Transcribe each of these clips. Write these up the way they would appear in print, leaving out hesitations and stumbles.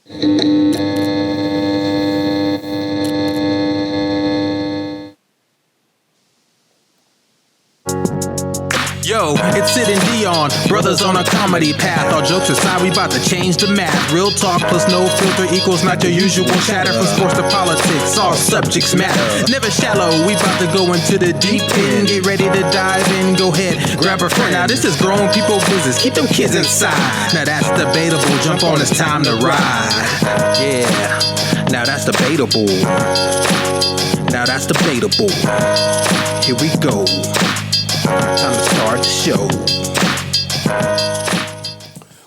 Yo, it's Sidney and Deon, brothers on a comedy path. All jokes aside, we about to change the math. Real talk plus no filter equals not your usual chatter. From sports to politics, all subjects matter. Never shallow, we about to go into the deep end. Get ready to dive in, go ahead, grab a friend. Now this is grown people business, keep them kids inside. Now that's debatable, jump on, it's time to ride. Yeah, now that's debatable. Now that's debatable. Here we go. Time to start the show.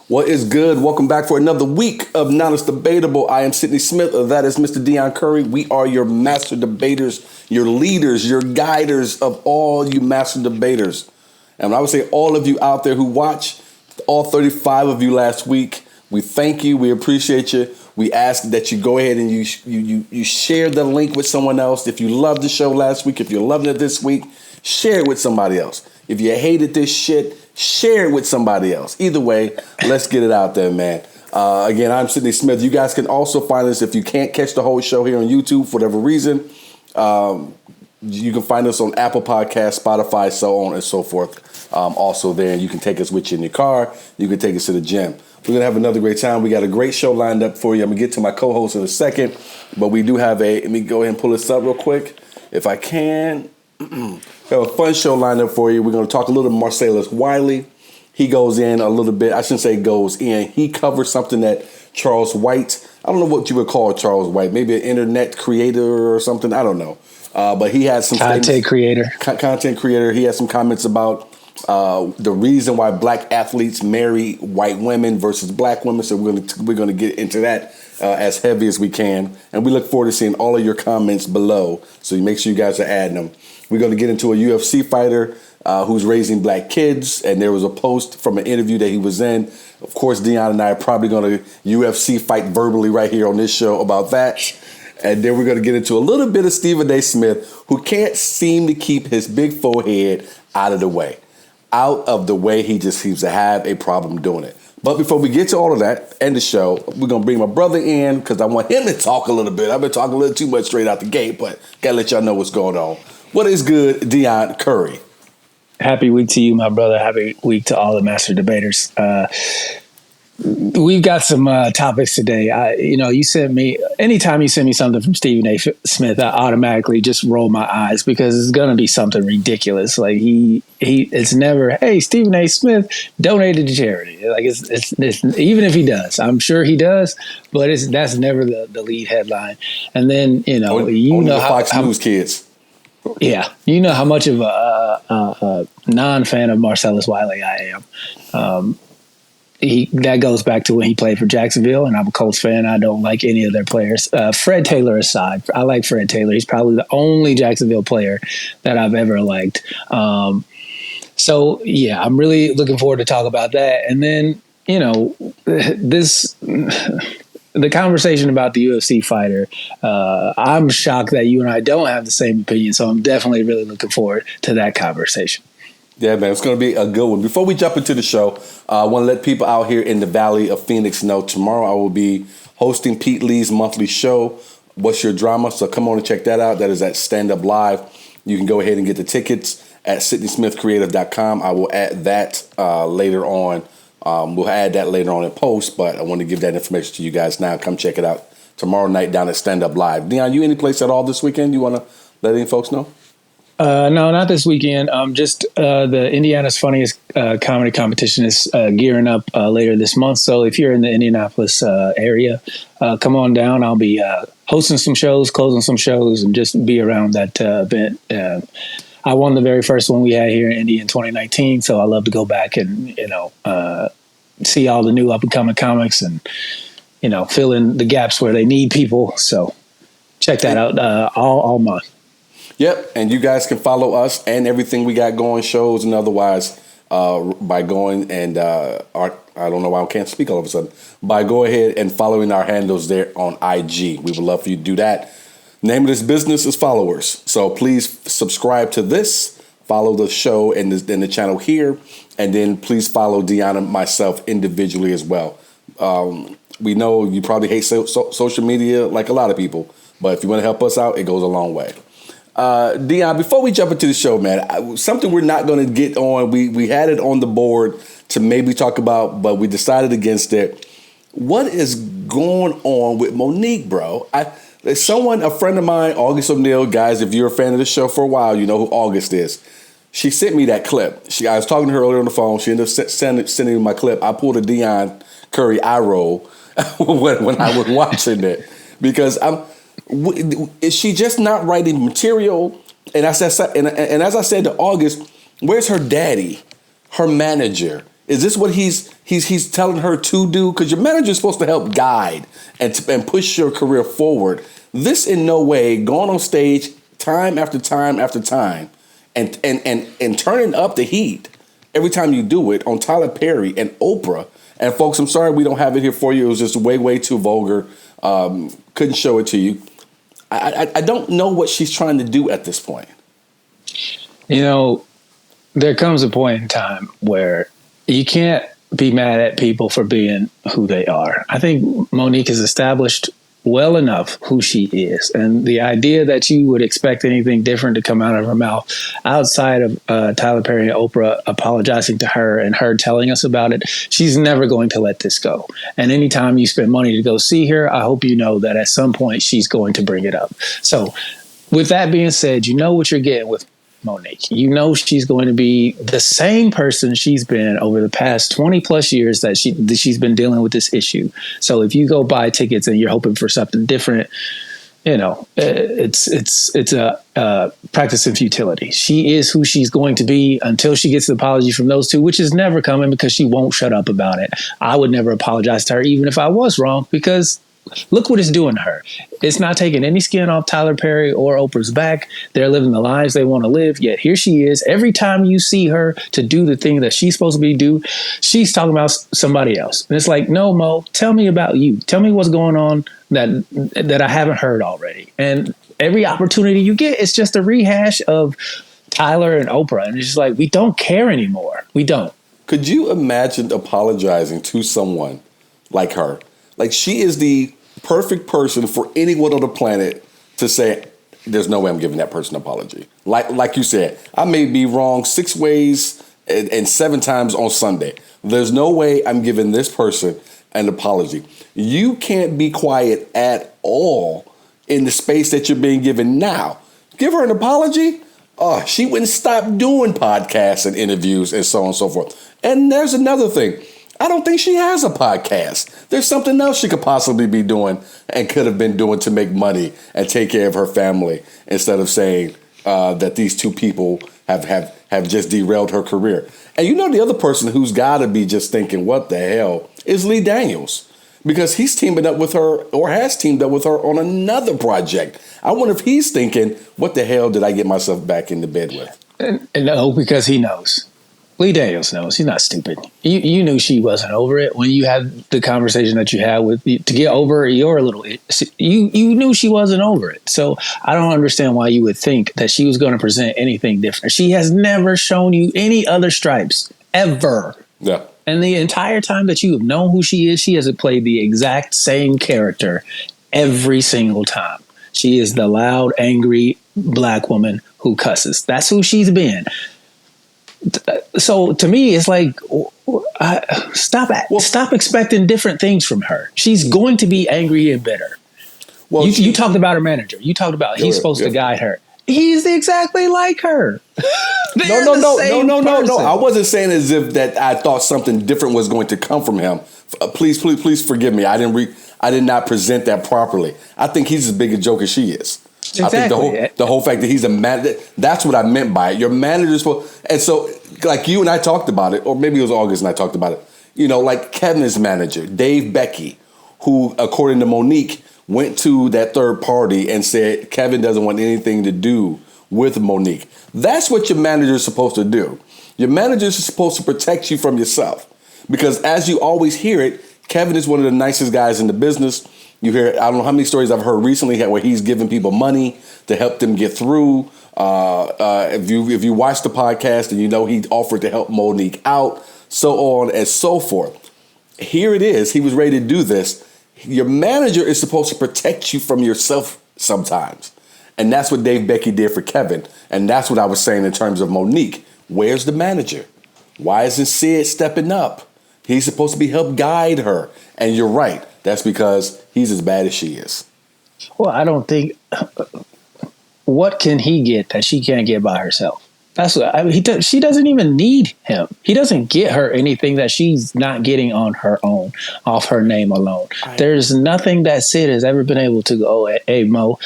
What is good? Welcome back for another week of Now It's Debatable. I am Sidney Smith. That is Mr. Deon Curry. We are your master debaters, your leaders, your guiders of all you master debaters. And I would say all of you out there who watched, all 35 of you last week, we thank you. We appreciate you. We ask that you go ahead and you share the link with someone else. If you loved the show last week, if you're loving it this week, share it with somebody else. If you hated this shit, share it with somebody else. Either way, let's get it out there, man. Again, I'm Sidney Smith. You guys can also find us if you can't catch the whole show here on YouTube for whatever reason. You can find us on Apple Podcasts, Spotify, so on and so forth. Also there, and you can take us with you in your car. You can take us to the gym. We're going to have another great time. We got a great show lined up for you. I'm going to get to my co-host in a second, but we do have let me go ahead and pull this up real quick if I can. We have a fun show lined up for you. We're going to talk a little Marcellus Wiley. He goes in a little bit. I shouldn't say goes in. He covers something that Charles White, I don't know what you would call Charles White, maybe an internet creator or something. I don't know. But he has some content creator. He has some comments about the reason why black athletes marry white women versus black women. So we're going to get into that as heavy as we can. And we look forward to seeing all of your comments below. So you make sure you guys are adding them. We're going to get into a UFC fighter who's raising black kids. And there was a post from an interview that he was in. Of course, Deon and I are probably going to UFC fight verbally right here on this show about that. And then we're going to get into a little bit of Stephen A. Smith, who can't seem to keep his big forehead out of the way. He just seems to have a problem doing it. But before we get to all of that and the show, we're going to bring my brother in because I want him to talk a little bit. I've been talking a little too much straight out the gate, but got to let y'all know what's going on. What is good, Deon Curry? Happy week to you, my brother. Happy week to all the master debaters. We've got some topics today. You sent me, anytime you send me something from Stephen A. Smith, I automatically just roll my eyes because it's going to be something ridiculous. Like it's never, hey, Stephen A. Smith donated to charity. Like it's even if he does, I'm sure he does, but that's never the lead headline. And then, how Fox News kids. Yeah. You know how much of a non-fan of Marcellus Wiley I am. That goes back to when he played for Jacksonville, and I'm a Colts fan. I don't like any of their players. Fred Taylor aside, I like Fred Taylor. He's probably the only Jacksonville player that I've ever liked. So, yeah, I'm really looking forward to talk about that. And then, the conversation about the UFC fighter, I'm shocked that you and I don't have the same opinion. So I'm definitely really looking forward to that conversation. Yeah, man, it's going to be a good one. Before we jump into the show, I want to let people out here in the Valley of Phoenix know tomorrow I will be hosting Pete Lee's monthly show, What's Your Drama? So come on and check that out. That is at Stand Up Live. You can go ahead and get the tickets at SydneySmithCreative.com. I will add that later on. We'll add that later on in post, but I want to give that information to you guys now. Come check it out tomorrow night down at Stand Up Live. Deon, you any place at all this weekend you want to let any folks know? No, not this weekend. Just the Indiana's Funniest Comedy Competition is gearing up later this month. So if you're in the Indianapolis area, come on down. I'll be hosting some shows, closing some shows, and just be around that event. I won the very first one we had here in Indy in 2019, so I love to go back and see all the new up and coming comics and fill in the gaps where they need people. So check that out all month. Yep, and you guys can follow us and everything we got going, shows and otherwise, by going and I don't know why I can't speak all of a sudden. By go ahead and following our handles there on IG. We would love for you to do that. Name of this business is followers. So please subscribe to this, follow the show and the channel here, and then please follow Deanna and myself individually as well. We know you probably hate social media like a lot of people, but if you want to help us out, it goes a long way. Deon, before we jump into the show, man, something we're not going to get on. We had it on the board to maybe talk about, but we decided against it. What is going on with Monique, bro? There's a friend of mine, August O'Neill, guys, if you're a fan of the show for a while, you know who August is. She sent me that clip. I was talking to her earlier on the phone. She ended up sending me my clip. I pulled a Deon Curry eye roll when I was watching it because is she just not writing material? And as I said to August, where's her daddy, her manager? Is this what he's telling her to do? Because your manager is supposed to help guide and push your career forward. This in no way going on stage time after time after time and turning up the heat every time you do it on Tyler Perry and Oprah. And folks, I'm sorry we don't have it here for you. It was just way too vulgar. Couldn't show it to you. I don't know what she's trying to do at this point. You know, there comes a point in time where you can't be mad at people for being who they are. I think Monique has established well enough who she is. And the idea that you would expect anything different to come out of her mouth outside of Tyler Perry and Oprah apologizing to her and her telling us about it, she's never going to let this go. And anytime you spend money to go see her, I hope you know that at some point she's going to bring it up. So with that being said, you know what you're getting with Monique. You know she's going to be the same person she's been over the past 20 plus years that she's been dealing with this issue. So if you go buy tickets and you're hoping for something different, you know, it's a practice in futility. She is who she's going to be until she gets the apology from those two, which is never coming because she won't shut up about it. I would never apologize to her, even if I was wrong, because look what it's doing to her. It's not taking any skin off Tyler Perry or Oprah's back. They're living the lives they want to live. Yet here she is. Every time you see her to do the thing that she's supposed to do, she's talking about somebody else. And it's like, no, Mo, tell me about you. Tell me what's going on that I haven't heard already. And every opportunity you get, it's just a rehash of Tyler and Oprah. And it's just like, we don't care anymore. We don't. Could you imagine apologizing to someone like her? Like, she is the perfect person for anyone on the planet to say, there's no way I'm giving that person an apology. Like you said, I may be wrong 6 ways and 7 times on Sunday. There's no way I'm giving this person an apology. You can't be quiet at all in the space that you're being given now. Give her an apology. She wouldn't stop doing podcasts and interviews and so on and so forth. And there's another thing. I don't think she has a podcast. There's something else she could possibly be doing and could have been doing to make money and take care of her family instead of saying that these two people have just derailed her career. And you know the other person who's got to be just thinking, what the hell, is Lee Daniels. Because he's teaming up with her or has teamed up with her on another project. I wonder if he's thinking, what the hell did I get myself back into bed with? And no, because he knows. Lee Daniels knows. He's not stupid. You knew she wasn't over it when you had the conversation that you had with to get over your little. You knew she wasn't over it. So I don't understand why you would think that she was going to present anything different. She has never shown you any other stripes ever. Yeah. And the entire time that you have known who she is, she has played the exact same character every single time. She is the loud, angry black woman who cusses. That's who she's been. So to me, it's like, stop expecting different things from her. She's going to be angry and bitter. Well, you talked about her manager. You talked about he's supposed to guide her. He's exactly like her. No. I wasn't saying as if that I thought something different was going to come from him. Please forgive me. I did not present that properly. I think he's as big a joke as she is. Exactly. I think the whole fact that he's a man, that's what I meant by it. Your manager's supposed, and so like you and I talked about it, or maybe it was August and I talked about it. You know, like Kevin's manager, Dave Becky, who, according to Monique, went to that third party and said Kevin doesn't want anything to do with Monique. That's what your manager is supposed to do. Your manager is supposed to protect you from yourself, because as you always hear it, Kevin is one of the nicest guys in the business. You hear, I don't know how many stories I've heard recently where he's giving people money to help them get through. If you watch the podcast and you know he offered to help Monique out, so on and so forth. Here it is. He was ready to do this. Your manager is supposed to protect you from yourself sometimes. And that's what Dave Becky did for Kevin. And that's what I was saying in terms of Monique. Where's the manager? Why isn't Sid stepping up? He's supposed to be help guide her. And you're right. That's because he's as bad as she is. Well, I don't think. What can he get that she can't get by herself? That's what I mean. She doesn't even need him. He doesn't get her anything that she's not getting on her own, off her name alone. There's nothing that Sid has ever been able to go, hey, Mo,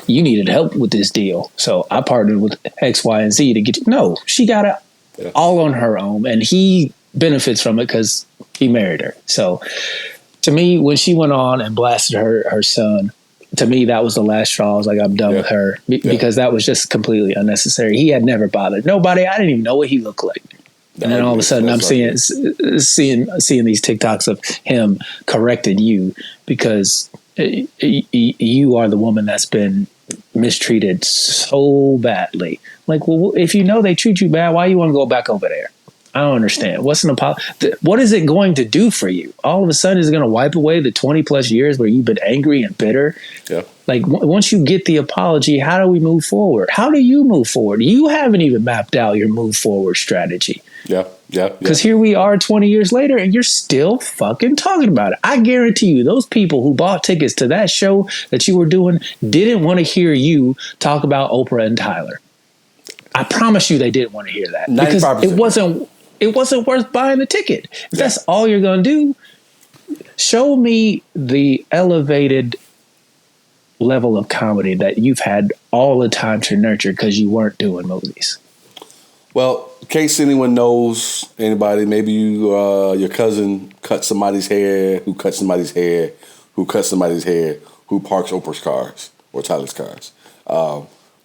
you needed help with this deal. So I partnered with X, Y, and Z to get you. No, she got it all on her own. And he benefits from it because he married her. So to me, when she went on and blasted her son, to me, that was the last straw. I was like, I'm done with her because that was just completely unnecessary. He had never bothered nobody. I didn't even know what he looked like. And then all of a sudden I'm seeing these TikToks of him correcting you because you are the woman that's been mistreated so badly. Like, well, if you know they treat you bad, why you want to go back over there? I don't understand. What's an apology? What is it going to do for you? All of a sudden, is it going to wipe away the 20 plus years where you've been angry and bitter? Yeah. Like once you get the apology, how do we move forward? How do you move forward? You haven't even mapped out your move forward strategy. Yeah. Because here we are 20 years later and you're still fucking talking about it. I guarantee you those people who bought tickets to that show that you were doing didn't want to hear you talk about Oprah and Tyler. I promise you they didn't want to hear that. 95%. Because it wasn't worth buying the ticket. If that's all you're going to do, show me the elevated level of comedy that you've had all the time to nurture because you weren't doing movies. Well, in case anyone knows, anybody, maybe your cousin cut somebody's hair, who cut somebody's hair, who cut somebody's hair, who parks Oprah's cars or Tyler's cars.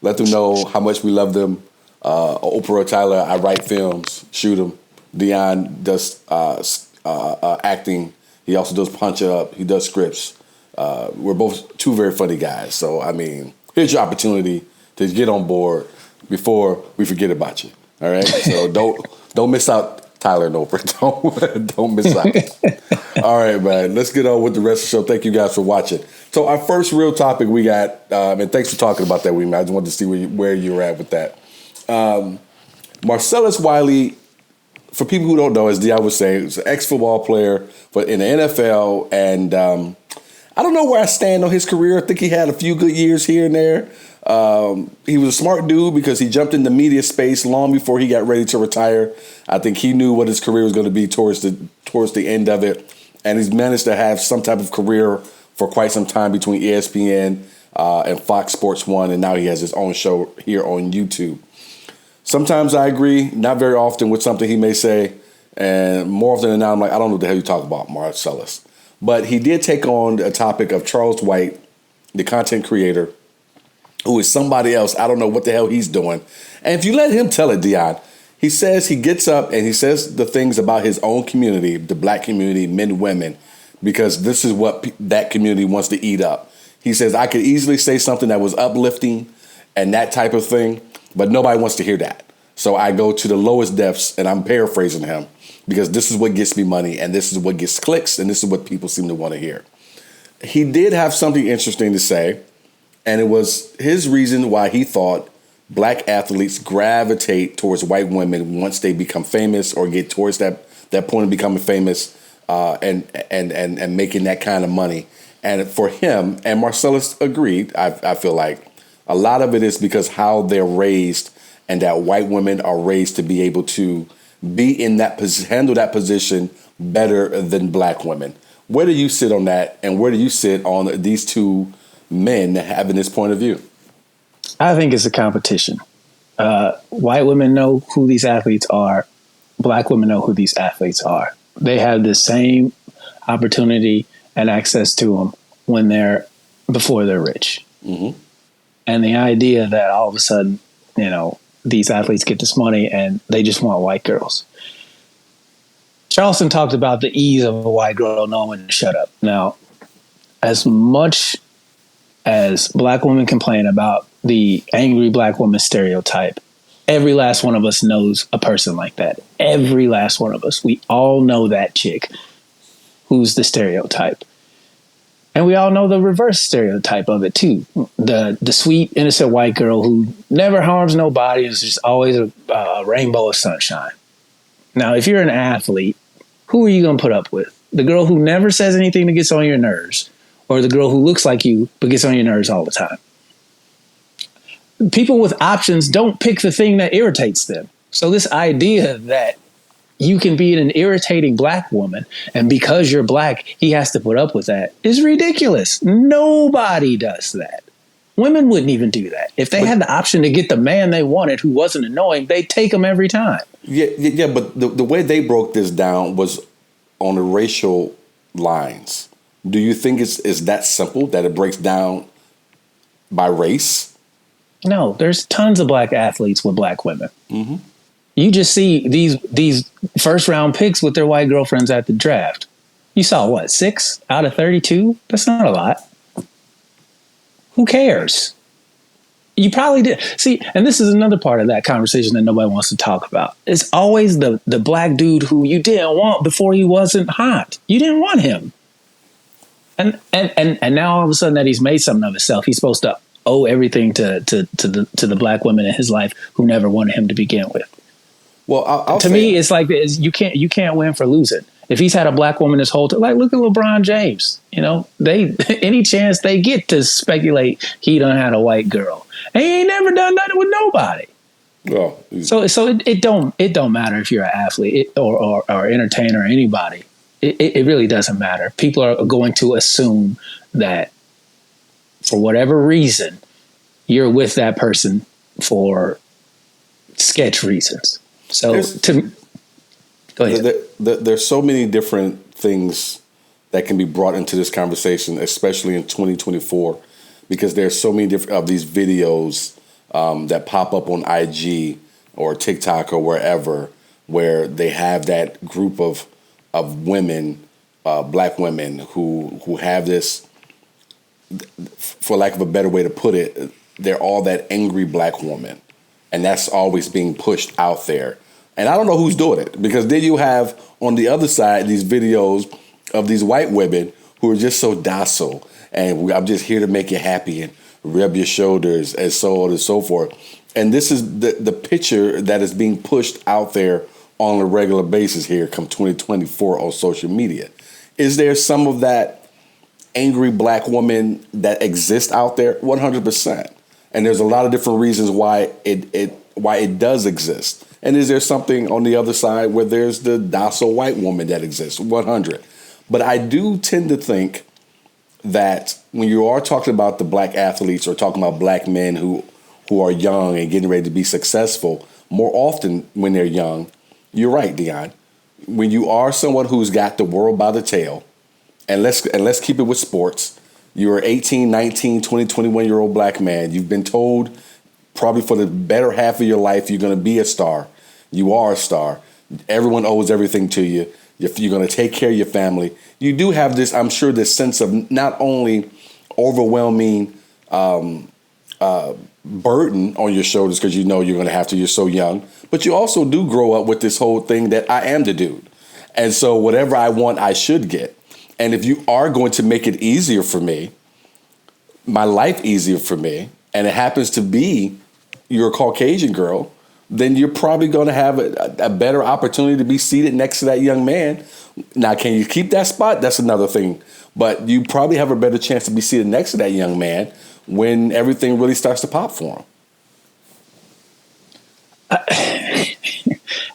Let them know how much we love them. Oprah or Tyler, I write films, shoot them. Deon does acting. He also does Punch Up. He does scripts. We're both two very funny guys. So, I mean, here's your opportunity to get on board before we forget about you. All right? So don't miss out, Tyler and Oprah. Don't miss out. All right, man. Let's get on with the rest of the show. Thank you guys for watching. So our first real topic we got, and thanks for talking about that, Weeman. I just wanted to see where you were at with that. Marcellus Wiley, for people who don't know, as Deon was saying, is an ex-football player in the NFL, and I don't know where I stand on his career. I think he had a few good years here and there. He was a smart dude because he jumped in the media space long before he got ready to retire. I think he knew what his career was going to be towards the end of it, and he's managed to have some type of career for quite some time between ESPN and Fox Sports 1, and now he has his own show here on YouTube. Sometimes I agree, not very often with something he may say, and more often than not, I'm like, I don't know what the hell you talk about, Marcellus. But he did take on a topic of Charles White, the content creator, who is somebody else. I don't know what the hell he's doing. And if you let him tell it, Deon, he says he gets up and he says the things about his own community, the black community, men, women, because this is what that community wants to eat up. He says, I could easily say something that was uplifting and that type of thing, but nobody wants to hear that. So I go to the lowest depths, and I'm paraphrasing him, because this is what gets me money, and this is what gets clicks, and this is what people seem to want to hear. He did have something interesting to say, and it was his reason why he thought black athletes gravitate towards white women once they become famous or get towards that point of becoming famous and making that kind of money. And for him, and Marcellus agreed, I feel like, a lot of it is because how they're raised, and that white women are raised to be able to be in that handle that position better than black women. Where do you sit on that, and where do you sit on these two men having this point of view? I think it's a competition. White women know who these athletes are. Black women know who these athletes are. They have the same opportunity and access to them before they're rich. Mm-hmm. And the idea that all of a sudden, these athletes get this money and they just want white girls. Charleston talked about the ease of a white girl knowing when to shut up. Now, as much as black women complain about the angry black woman stereotype, every last one of us knows a person like that. Every last one of us. We all know that chick who's the stereotype. And we all know the reverse stereotype of it too. The sweet, innocent white girl who never harms nobody, is just always a rainbow of sunshine. Now, if you're an athlete, who are you going to put up with? The girl who never says anything that gets on your nerves, or the girl who looks like you but gets on your nerves all the time? People with options don't pick the thing that irritates them. So this idea that you can be an irritating black woman, and because you're black, he has to put up with that, is ridiculous. Nobody does that. Women wouldn't even do that. If they had the option to get the man they wanted who wasn't annoying, they'd take him every time. Yeah, but the way they broke this down was on the racial lines. Do you think it's that simple, that it breaks down by race? No, there's tons of black athletes with black women. Mm-hmm. You just see these first round picks with their white girlfriends at the draft. You saw what, 6 out of 32? That's not a lot. Who cares? You probably did. See, and this is another part of that conversation that nobody wants to talk about. It's always the black dude who you didn't want before he wasn't hot. You didn't want him. And now all of a sudden that he's made something of himself, he's supposed to owe everything to the black women in his life who never wanted him to begin with. Well, to me, it's like you can't win for losing. If he's had a black woman this whole time, like look at LeBron James. You know, they any chance they get to speculate he done had a white girl, and he ain't never done nothing with nobody. Well, so it don't matter if you're an athlete or entertainer or anybody. It really doesn't matter. People are going to assume that for whatever reason you're with that person for sketch reasons. So go ahead. There's so many different things that can be brought into this conversation, especially in 2024, because there's so many different of these videos that pop up on IG or TikTok or wherever, where they have that group of women, black women who have this, for lack of a better way to put it, they're all that angry black woman. And that's always being pushed out there. And I don't know who's doing it, because then you have on the other side these videos of these white women who are just so docile. And I'm just here to make you happy and rub your shoulders and so on and so forth. And this is the picture that is being pushed out there on a regular basis here come 2024 on social media. Is there some of that angry black woman that exists out there? 100%. And there's a lot of different reasons why it does exist. And is there something on the other side where there's the docile white woman that exists? 100. But I do tend to think that when you are talking about the black athletes or talking about black men who are young and getting ready to be successful, more often when they're young, you're right, Deon. When you are someone who's got the world by the tail, and let's keep it with sports. You're 18, 19, 20, 21-year-old black man. You've been told probably for the better half of your life you're going to be a star. You are a star. Everyone owes everything to you. You're going to take care of your family. You do have this, I'm sure, this sense of not only overwhelming burden on your shoulders because you know you're going to have to, you're so young, but you also do grow up with this whole thing that I am the dude. And so whatever I want, I should get. And if you are going to make it easier for me, my life easier for me, and it happens to be you're a Caucasian girl, then you're probably going to have a better opportunity to be seated next to that young man. Now, can you keep that spot? That's another thing. But you probably have a better chance to be seated next to that young man when everything really starts to pop for him.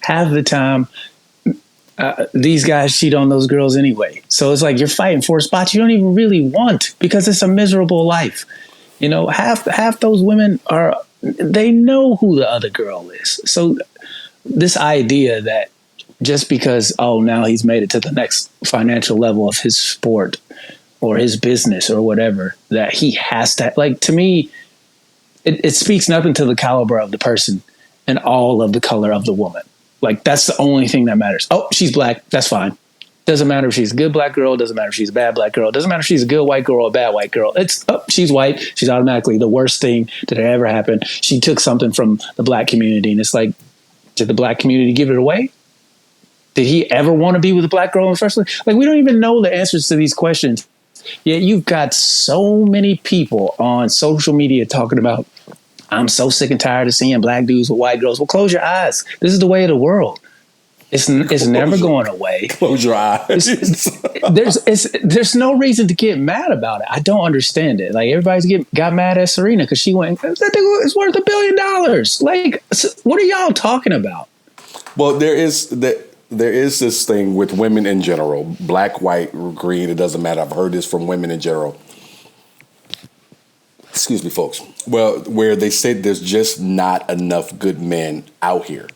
Half the time, these guys cheat on those girls anyway. So it's like you're fighting for a spot you don't even really want because it's a miserable life. You know, half those women they know who the other girl is. So this idea that just because, now he's made it to the next financial level of his sport or his business or whatever, that he has to, like, to me, it speaks nothing to the caliber of the person and all of the color of the woman. Like, that's the only thing that matters. Oh, she's black. That's fine. Doesn't matter if she's a good black girl. Doesn't matter if she's a bad black girl. Doesn't matter if she's a good white girl or a bad white girl. She's white. She's automatically the worst thing that ever happened. She took something from the black community. And it's like, did the black community give it away? Did he ever want to be with a black girl in the first place? Like, we don't even know the answers to these questions. Yet you've got so many people on social media talking about, I'm so sick and tired of seeing black dudes with white girls. Well, close your eyes. This is the way of the world. It's never going away. Close your eyes. There's no reason to get mad about it. I don't understand it. Like, everybody's got mad at Serena because she went, that thing is worth $1 billion. Like, what are y'all talking about? Well, there is this thing with women in general, black, white, green. It doesn't matter. I've heard this from women in general. Excuse me, folks. Well, where they say there's just not enough good men out here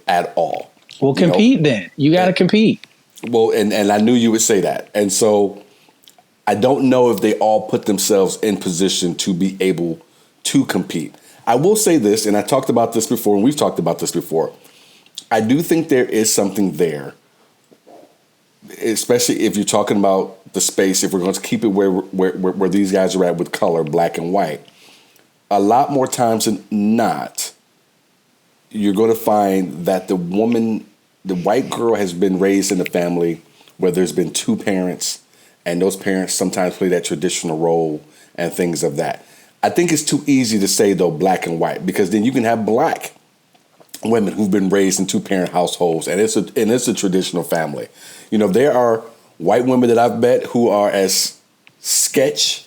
at all. Well, compete then. You got to compete. Well, and I knew you would say that. And so I don't know if they all put themselves in position to be able to compete. I will say this, and I talked about this before, and we've talked about this before. I do think there is something there, especially if you're talking about the space, if we're going to keep it where these guys are at with color, black and white. A lot more times than not, you're going to find that the white girl has been raised in a family where there's been two parents, and those parents sometimes play that traditional role and things of that. I think it's too easy to say, though, black and white, because then you can have black women who've been raised in two-parent households, and it's a traditional family. You know, there are white women that I've met who are as sketch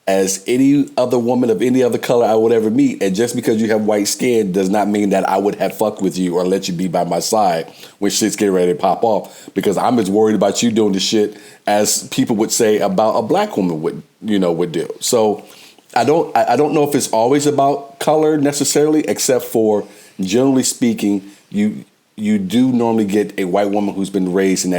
as any other woman of any other color I would ever meet. And just because you have white skin does not mean that I would have fucked with you or let you be by my side when shit's getting ready to pop off, because I'm as worried about you doing the shit as people would say about a black woman would do. So I don't know if it's always about color necessarily, except for, generally speaking, you do normally get a white woman who's been raised in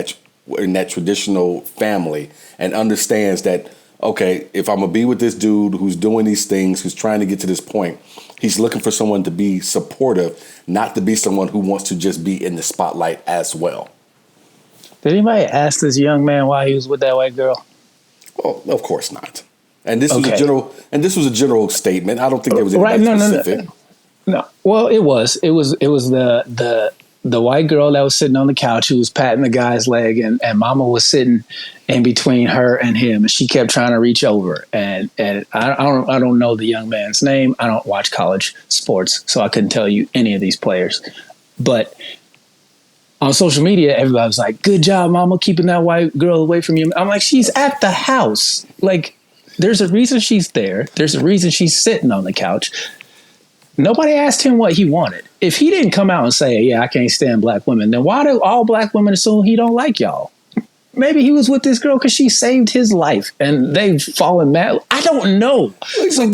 that traditional family and understands that, okay, if I'm going to be with this dude who's doing these things, who's trying to get to this point, he's looking for someone to be supportive, not to be someone who wants to just be in the spotlight as well. Did anybody ask this young man why he was with that white girl? Well, of course not. And this was a general statement. I don't think there was anything specific. No. Well, it was the white girl that was sitting on the couch who was patting the guy's leg, and mama was sitting in between her and him, and she kept trying to reach over. And I don't know the young man's name. I don't watch college sports, so I couldn't tell you any of these players. But on social media, everybody was like, "Good job, mama, keeping that white girl away from you." I'm like, she's at the house. Like, there's a reason she's there. There's a reason she's sitting on the couch. Nobody asked him what he wanted. If he didn't come out and say, yeah, I can't stand black women, then why do all black women assume he don't like y'all? Maybe he was with this girl because she saved his life and they've fallen mad. I don't know. So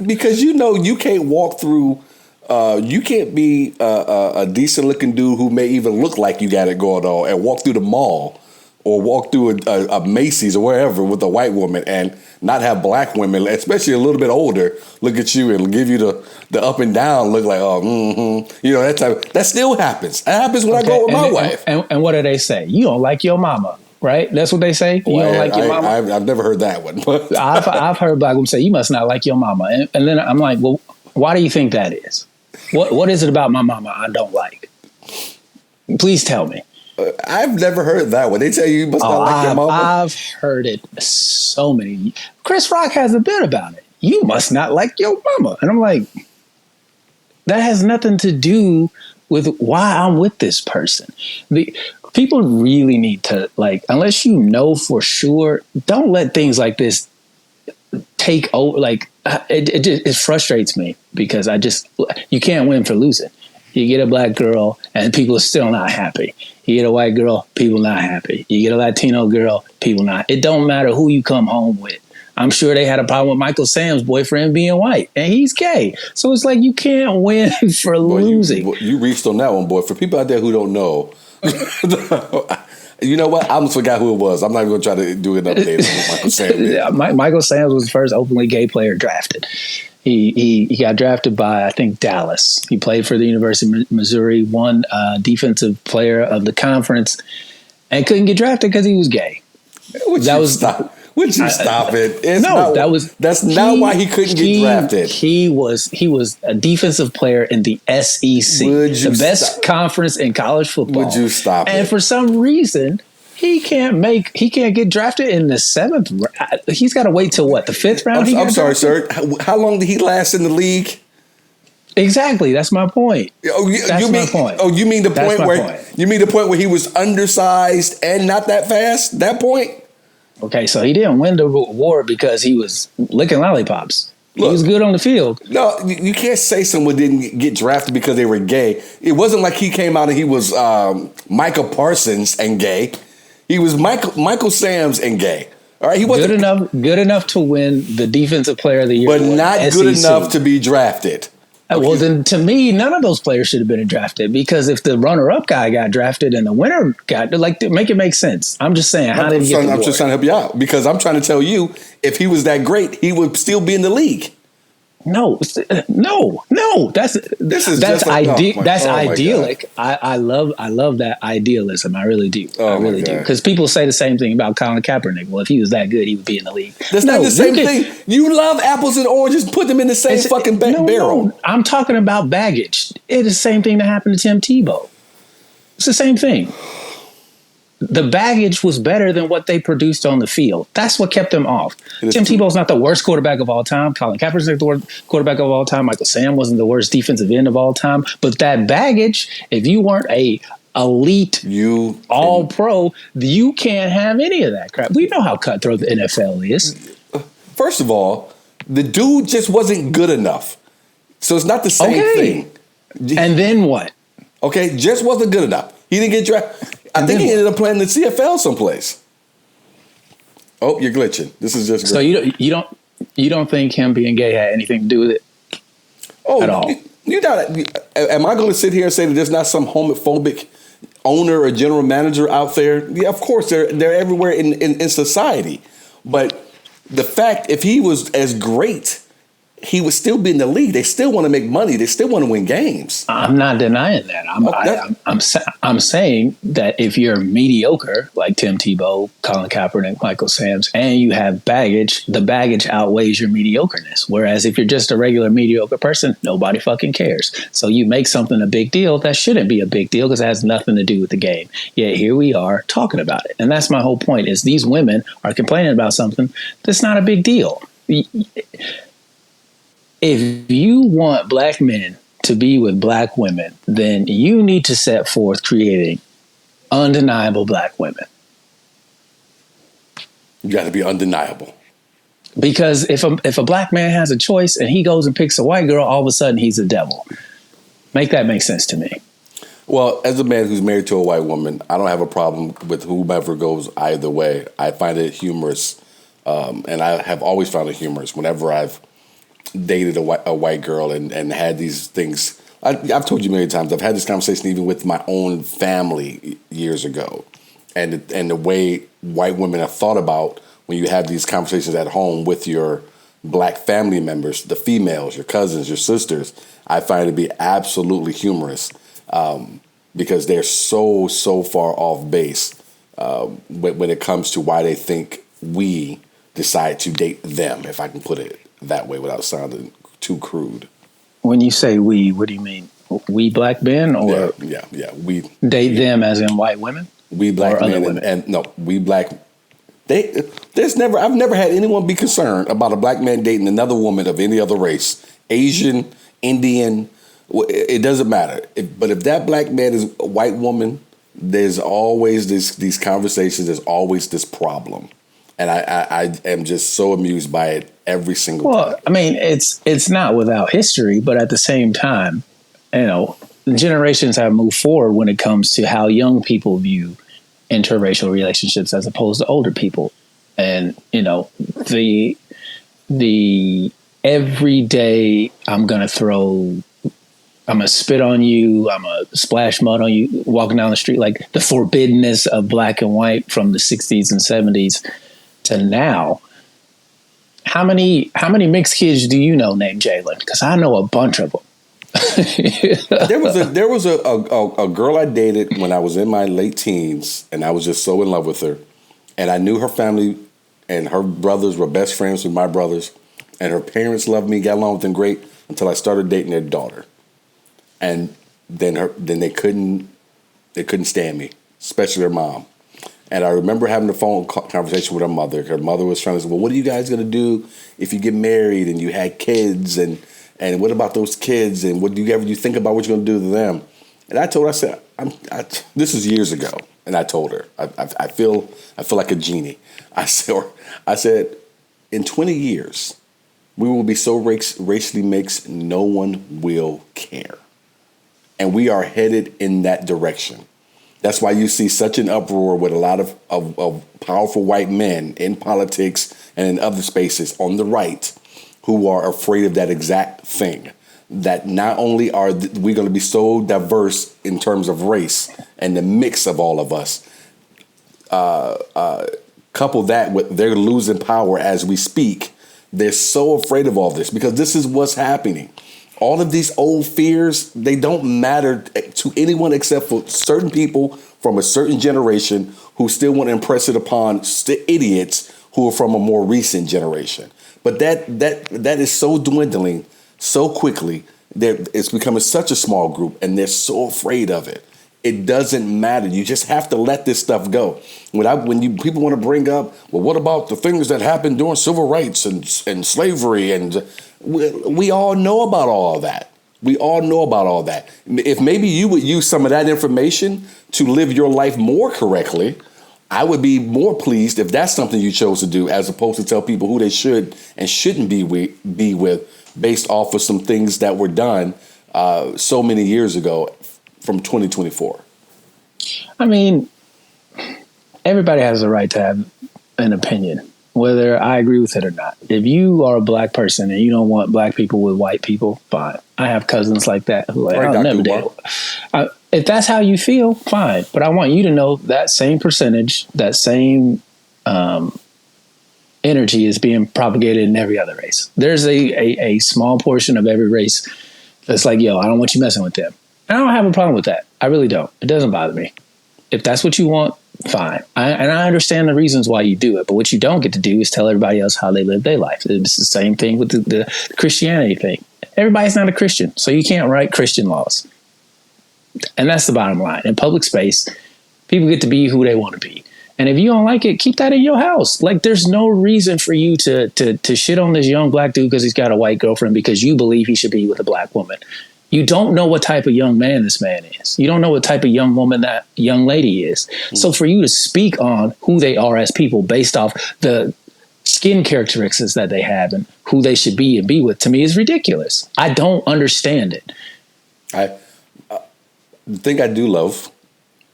because you can't walk through, you can't be a decent looking dude who may even look like you got it going on and walk through the mall or walk through a Macy's or wherever with a white woman and not have black women, especially a little bit older, look at you and give you the up and down look like, that type. That still happens. It happens when I go with my wife. And what do they say? You don't like your mama, right? That's what they say. You don't like your mama. I've never heard that one. But I've heard black women say, you must not like your mama. And then I'm like, well, why do you think that is? What is it about my mama I don't like? Please tell me. I've never heard that one. They tell you must not like your mama. I've heard it so many. Chris Rock has a bit about it. You must not like your mama. And I'm like, that has nothing to do with why I'm with this person. People really need to, like, unless you know for sure, don't let things like this take over. Like, it frustrates me because you can't win for losing. You get a black girl and people are still not happy. You get a white girl, people not happy. You get a Latino girl, people not. It don't matter who you come home with. I'm sure they had a problem with Michael Sam's boyfriend being white, and he's gay. So it's like you can't win for losing. You reached on that one, boy. For people out there who don't know, you know what? I almost forgot who it was. I'm not even going to try to do another day with Michael Sam. Michael Sam was the first openly gay player drafted. He got drafted by, I think, Dallas. He played for the University of Missouri, won defensive player of the conference, and couldn't get drafted because he was gay. Would you stop it? That's not why he couldn't get drafted. He was a defensive player in the SEC, the best conference in college football. Would you stop it? And for some reason, He can't get drafted in the 7th. He's got to wait till what, the 5th round? I'm sorry, sir. How long did he last in the league? Exactly. That's my point. My point. Oh, you mean the point where you mean the point where he was undersized and not that fast? That point? Okay, so he didn't win the award because he was licking lollipops. Look, he was good on the field. No, you can't say someone didn't get drafted because they were gay. It wasn't like he came out and he was Michael Parsons and gay. He was Michael Sams and gay. All right, he wasn't good enough to win the Defensive Player of the Year, but not good enough to be drafted. Well, then to me, none of those players should have been drafted because if the runner-up guy got drafted and the winner got, make it make sense. I'm just saying, how did he get the award? I'm just trying to help you out because I'm trying to tell you, if he was that great, he would still be in the league. No. That's idyllic. I love that idealism. I really do. I really do. Because people say the same thing about Colin Kaepernick. Well, if he was that good, he would be in the league. That's not the same thing. You love apples and oranges. Put them in the same fucking barrel. No, I'm talking about baggage. It's the same thing that happened to Tim Tebow. It's the same thing. The baggage was better than what they produced on the field. That's what kept them off. Tim Tebow's not the worst quarterback of all time. Colin Kaepernick's not the worst quarterback of all time. Michael Sam wasn't the worst defensive end of all time. But that baggage, if you weren't a elite all pro, you can't have any of that crap. We know how cutthroat the NFL is. First of all, the dude just wasn't good enough. So it's not the same thing. And then what? Okay, just wasn't good enough. He didn't get drafted. I think he ended up playing the CFL someplace. Oh, you're glitching. This is just great. So you don't think him being gay had anything to do with it? At all? Am I going to sit here and say that there's not some homophobic owner or general manager out there? Yeah, of course they're everywhere in society. But the fact, if he was as great, he would still be in the league. They still want to make money. They still want to win games. I'm not denying that. I'm saying that if you're mediocre, like Tim Tebow, Colin Kaepernick, Michael Sams, and you have baggage, the baggage outweighs your mediocreness. Whereas if you're just a regular mediocre person, nobody fucking cares. So you make something a big deal that shouldn't be a big deal because it has nothing to do with the game. Yet here we are talking about it. And that's my whole point is these women are complaining about something that's not a big deal. If you want black men to be with black women, then you need to set forth creating undeniable black women. You got to be undeniable. Because if a black man has a choice and he goes and picks a white girl, all of a sudden he's a devil. Make that make sense to me. Well, as a man who's married to a white woman, I don't have a problem with whomever goes either way. I find it humorous, and I have always found it humorous whenever I've dated a white girl and had these things. I've told you many times, I've had this conversation even with my own family years ago. And the way white women have thought about when you have these conversations at home with your black family members, the females, your cousins, your sisters, I find it to be absolutely humorous because they're so far off base when it comes to why they think we decide to date them, if I can put it that way without sounding too crude. When you say we, what do you mean? We black men or yeah. We date them as in white women? We black men and no, we black. I've never had anyone be concerned about a black man dating another woman of any other race, Asian, Indian. It doesn't matter. But if that black man is a white woman, there's always these conversations. There's always this problem. And I am just so amused by it every single time. Well, I mean, it's not without history, but at the same time, generations have moved forward when it comes to how young people view interracial relationships as opposed to older people. And, the everyday I'm going to spit on you, I'm going to splash mud on you walking down the street, like the forbiddenness of black and white from the 60s and 70s to now. How many mixed kids do you know named Jalen? Because I know a bunch of them. There was a girl I dated when I was in my late teens, and I was just so in love with her. And I knew her family and her brothers were best friends with my brothers, and her parents loved me, got along with them great until I started dating their daughter. And then they couldn't stand me, especially their mom. And I remember having a phone conversation with her mother. Her mother was trying to say, well, what are you guys going to do if you get married and you had kids? And what about those kids? And what do you think about what you're going to do to them? And I told her, I said, this is years ago. And I told her, I feel like a genie. I said, in 20 years, we will be so racially mixed, no one will care. And we are headed in that direction. That's why you see such an uproar with a lot of powerful white men in politics and in other spaces on the right who are afraid of that exact thing. That not only are we going to be so diverse in terms of race and the mix of all of us, couple that with they're losing power as we speak. They're so afraid of all this because this is what's happening. All of these old fears, they don't matter to anyone except for certain people from a certain generation who still want to impress it upon idiots who are from a more recent generation. But that is so dwindling so quickly that it's becoming such a small group and they're so afraid of it. It doesn't matter. You just have to let this stuff go. People want to bring up, well, what about the things that happened during civil rights and slavery? And we all know about all of that. We all know about all that. If maybe you would use some of that information to live your life more correctly, I would be more pleased if that's something you chose to do, as opposed to tell people who they should and shouldn't be with based off of some things that were done so many years ago from 2024. I mean, everybody has a right to have an opinion, whether I agree with it or not. If you are a black person and you don't want black people with white people, fine. I have cousins like that who I'll never date. If that's how you feel, fine. But I want you to know that same percentage, that same energy is being propagated in every other race. There's a small portion of every race that's like, yo, I don't want you messing with them. And I don't have a problem with that. I really don't. It doesn't bother me. If that's what you want, fine. I understand the reasons why you do it. But what you don't get to do is tell everybody else how they live their life. It's the same thing with the Christianity thing. Everybody's not a Christian, so you can't write Christian laws. And that's the bottom line. In public space, people get to be who they want to be. And if you don't like it, keep that in your house. Like, there's no reason for you to shit on this young black dude because he's got a white girlfriend because you believe he should be with a black woman. You don't know what type of young man this man is. You don't know what type of young woman that young lady is. Mm-hmm. So for you to speak on who they are as people based off the skin characteristics that they have and who they should be and be with, to me, is ridiculous. I don't understand it. The thing I do love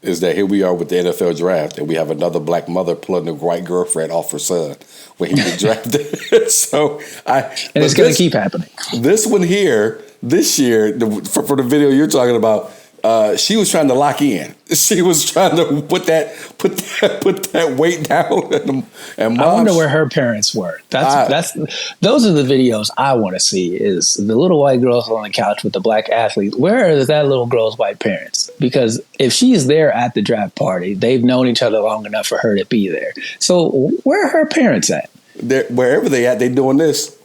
is that here we are with the NFL draft and we have another black mother pulling a white girlfriend off her son when he get drafted. It's going to keep happening. This one here, this year, for the video you're talking about, she was trying to lock in. She was trying to put that weight down. And I wonder where her parents were. Those are the videos I want to see. Is the little white girl on the couch with the black athlete? Where is that little girl's white parents? Because if she's there at the draft party, they've known each other long enough for her to be there. So where are her parents at? Wherever they at, they doing this.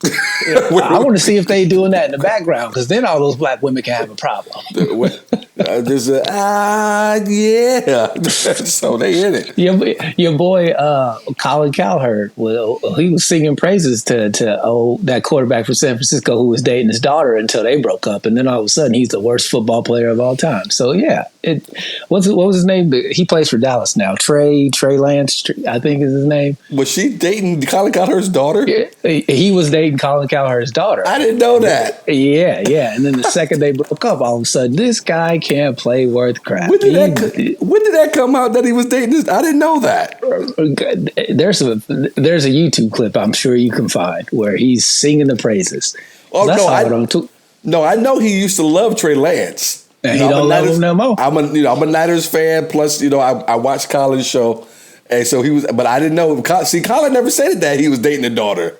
I want to see if they doing that in the background, because then all those black women can have a problem. There's yeah. So they in it. Your boy Colin Cowherd, he was singing praises to that quarterback for San Francisco who was dating his daughter until they broke up, and then all of a sudden he's the worst football player of all time. So yeah, what was his name? He plays for Dallas now. Trey Lance, I think is his name. Was she dating Colin Cowherd's daughter? He was dating Colin Cowherd's daughter. I didn't know that. Yeah. And then the second they broke up, all of a sudden, this guy can't play worth crap. When did that come out that he was dating this? I didn't know that. There's a YouTube clip I'm sure you can find where he's singing the praises. Oh, no, I know he used to love Trey Lance. And he don't love him no more. I'm a Niners fan. Plus, I watched Colin's show. And so he was, but I didn't know. See, Colin never said that he was dating a daughter.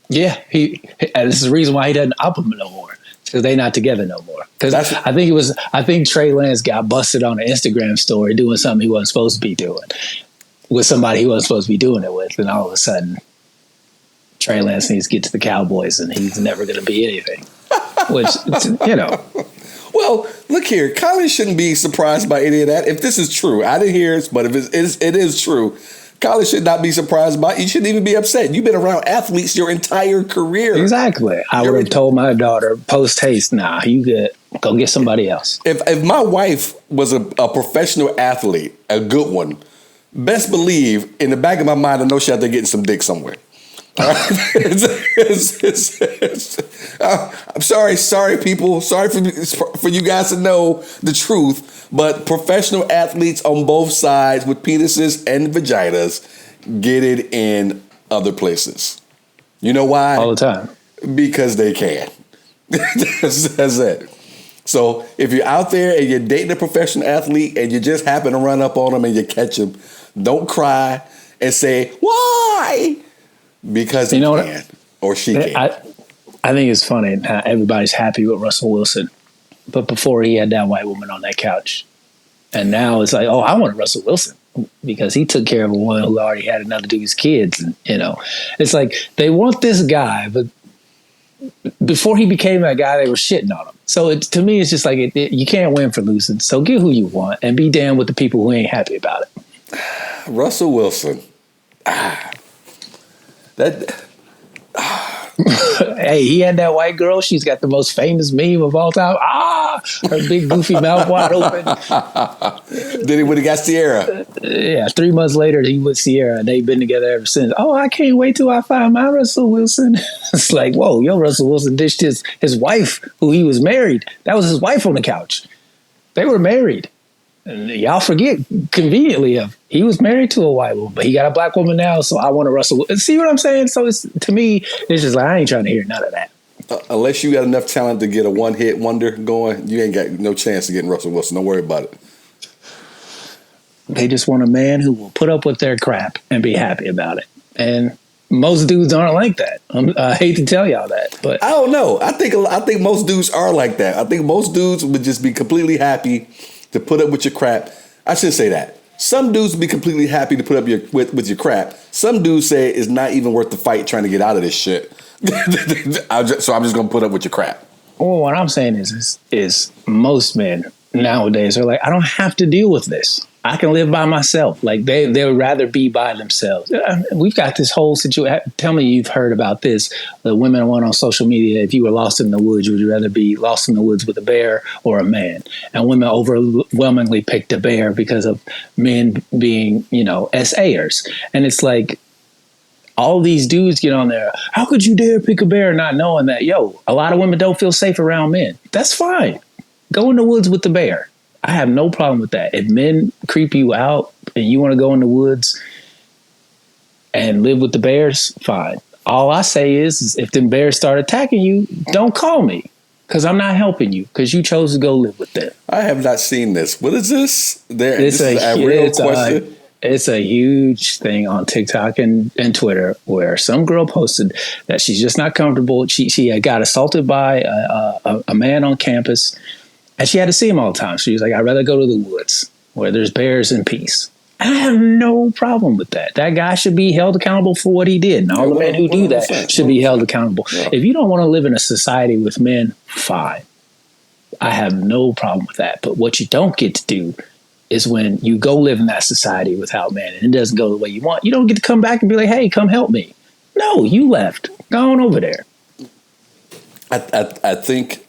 Yeah, and this is the reason why he doesn't up him no more, because they're not together no more. Because I think Trey Lance got busted on an Instagram story doing something he wasn't supposed to be doing with somebody he wasn't supposed to be doing it with, and all of a sudden, Trey Lance needs to get to the Cowboys, and he's never going to be anything. Which, Well, Well, look here. College shouldn't be surprised by any of that. If this is true, I didn't hear it, but if it is true, college should not be surprised by it. You shouldn't even be upset. You've been around athletes your entire career. Exactly. I would have told my daughter post haste, nah, you good. Go get somebody else. If my wife was a professional athlete, a good one, best believe in the back of my mind, I know she out there getting some dick somewhere. All right? I'm sorry, people. Sorry for you guys to know the truth, but professional athletes on both sides with penises and vaginas get it in other places. You know why? All the time. Because they can. That's it. So if you're out there and you're dating a professional athlete and you just happen to run up on them and you catch them, don't cry and say, why? Because he can or she can. I think it's funny. Everybody's happy with Russell Wilson. But before he had that white woman on that couch. And now it's like, oh, I want Russell Wilson because he took care of a woman who already had another dude's kids. And, it's like they want this guy, but before he became that guy, they were shitting on him. So to me, it's just like you can't win for losing. So get who you want and be damned with the people who ain't happy about it. Russell Wilson. Hey, he had that white girl. She's got the most famous meme of all time. Her big goofy mouth wide open. Then he would have got Sierra. Yeah, 3 months later, he with Sierra, and they've been together ever since. Oh, I can't wait till I find my Russell Wilson. It's like, whoa, Russell Wilson ditched his wife, who he was married. That was his wife on the couch. They were married. And y'all forget conveniently he was married to a white woman, but he got a black woman now. So I want a Russell. See what I'm saying? So to me, it's just like I ain't trying to hear none of that. Unless you got enough talent to get a one-hit wonder going, you ain't got no chance of getting Russell Wilson. Don't worry about it. They just want a man who will put up with their crap and be happy about it. And most dudes aren't like that. I hate to tell y'all that, but I don't know. I think most dudes are like that. I think most dudes would just be completely happy to put up with your crap. I shouldn't say that. Some dudes would be completely happy to put up with your crap. Some dudes say it's not even worth the fight trying to get out of this shit. So I'm just going to put up with your crap. Well, what I'm saying is most men nowadays are like, I don't have to deal with this. I can live by myself. Like they would rather be by themselves. We've got this whole situation. Tell me you've heard about this. The women went on social media. If you were lost in the woods, would you rather be lost in the woods with a bear or a man? And women overwhelmingly picked a bear because of men being, SAers. And it's like all these dudes get on there. How could you dare pick a bear not knowing that, a lot of women don't feel safe around men. That's fine. Go in the woods with the bear. I have no problem with that. If men creep you out and you want to go in the woods and live with the bears, fine. All I say is if them bears start attacking you, don't call me because I'm not helping you because you chose to go live with them. I have not seen this. What is this? This is a real question. It's a huge thing on TikTok and Twitter where some girl posted that she's just not comfortable. She had got assaulted by a man on campus. And she had to see him all the time. She was like, I'd rather go to the woods where there's bears and peace. And I have no problem with that. That guy should be held accountable for what he did. And all the men who do that should be held accountable. Yeah. If you don't want to live in a society with men, fine. I have no problem with that. But what you don't get to do is when you go live in that society without men and it doesn't go the way you want, you don't get to come back and be like, hey, come help me. No, you left. Go on over there. I think...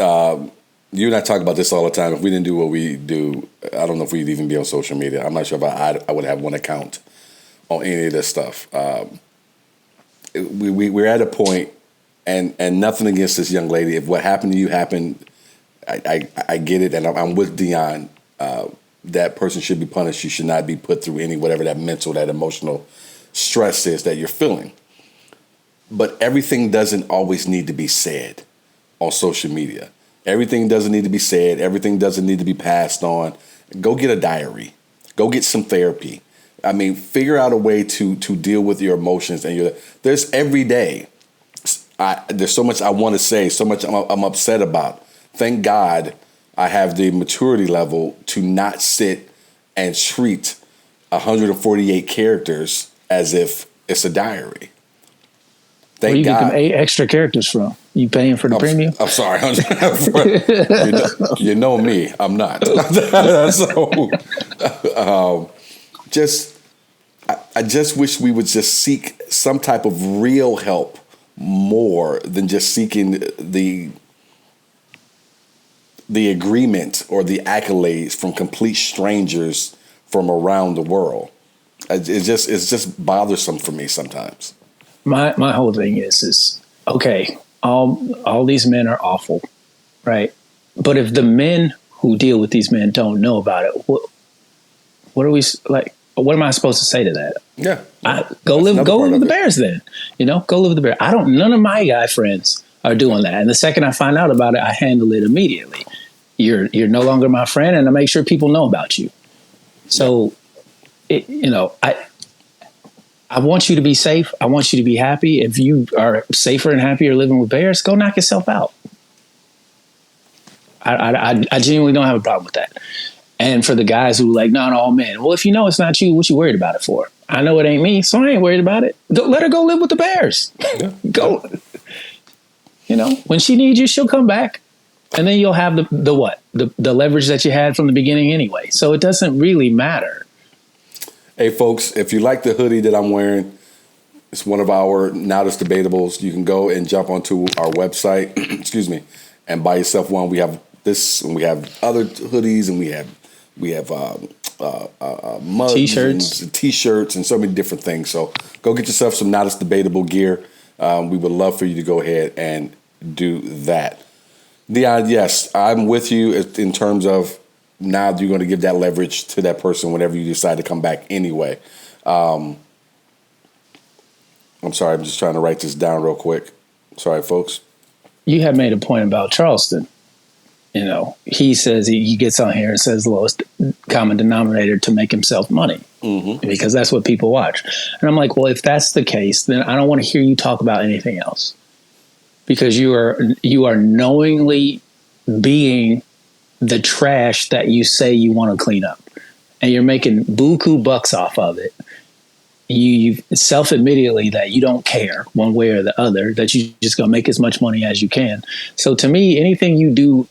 you and I talk about this all the time. If we didn't do what we do, I don't know if we'd even be on social media. I'm not sure if I would have one account on any of this stuff. We're at a point, and nothing against this young lady. If what happened to you happened, I get it, and I'm with Deon. That person should be punished. You should not be put through whatever that mental, that emotional stress is that you're feeling. But everything doesn't always need to be said on social media. Everything doesn't need to be said. Everything doesn't need to be passed on. Go get a diary. Go get some therapy. I mean, figure out a way to deal with your emotions. And there's every day. There's so much I want to say, so much I'm upset about. Thank God I have the maturity level to not sit and treat 148 characters as if it's a diary. Where you get them 8 extra characters from? You paying for the premium? I'm sorry. You know me. I'm not. So, I just wish we would just seek some type of real help more than just seeking the agreement or the accolades from complete strangers from around the world. It's just bothersome for me sometimes. My whole thing is okay. All these men are awful, right? But if the men who deal with these men don't know about it, what are we like? What am I supposed to say to that? Yeah, go live with the Bears then. Go live with the Bears. None of my guy friends are doing that. And the second I find out about it, I handle it immediately. You're no longer my friend, and I make sure people know about you. So, I want you to be safe. I want you to be happy. If you are safer and happier living with Bears, go knock yourself out. I genuinely don't have a problem with that. And for the guys who like, no, man. Well, if you know it's not you, what you worried about it for? I know it ain't me, so I ain't worried about it. Let her go live with the Bears. Yeah. Go. When she needs you, she'll come back. And then you'll have the leverage that you had from the beginning anyway. So it doesn't really matter. Hey, folks, if you like the hoodie that I'm wearing, it's one of our Now That's Debatables. You can go and jump onto our website, excuse me, and buy yourself one. We have this, and we have other hoodies, and we have mugs, T-shirts, and so many different things. So go get yourself some Now That's Debatable gear. We would love for you to go ahead and do that. Deon, yes, I'm with you in terms of now you're going to give that leverage to that person whenever you decide to come back anyway. I'm sorry, I'm just trying to write this down real quick. Sorry, folks. You had made a point about Charleston. He says he gets on here and says lowest common denominator to make himself money because that's what people watch. And I'm like, well, if that's the case, then I don't want to hear you talk about anything else because you are knowingly being the trash that you say you want to clean up, and you're making buku bucks off of it. You self-admittedly that you don't care one way or the other, that you just gonna make as much money as you can. So to me, anything you do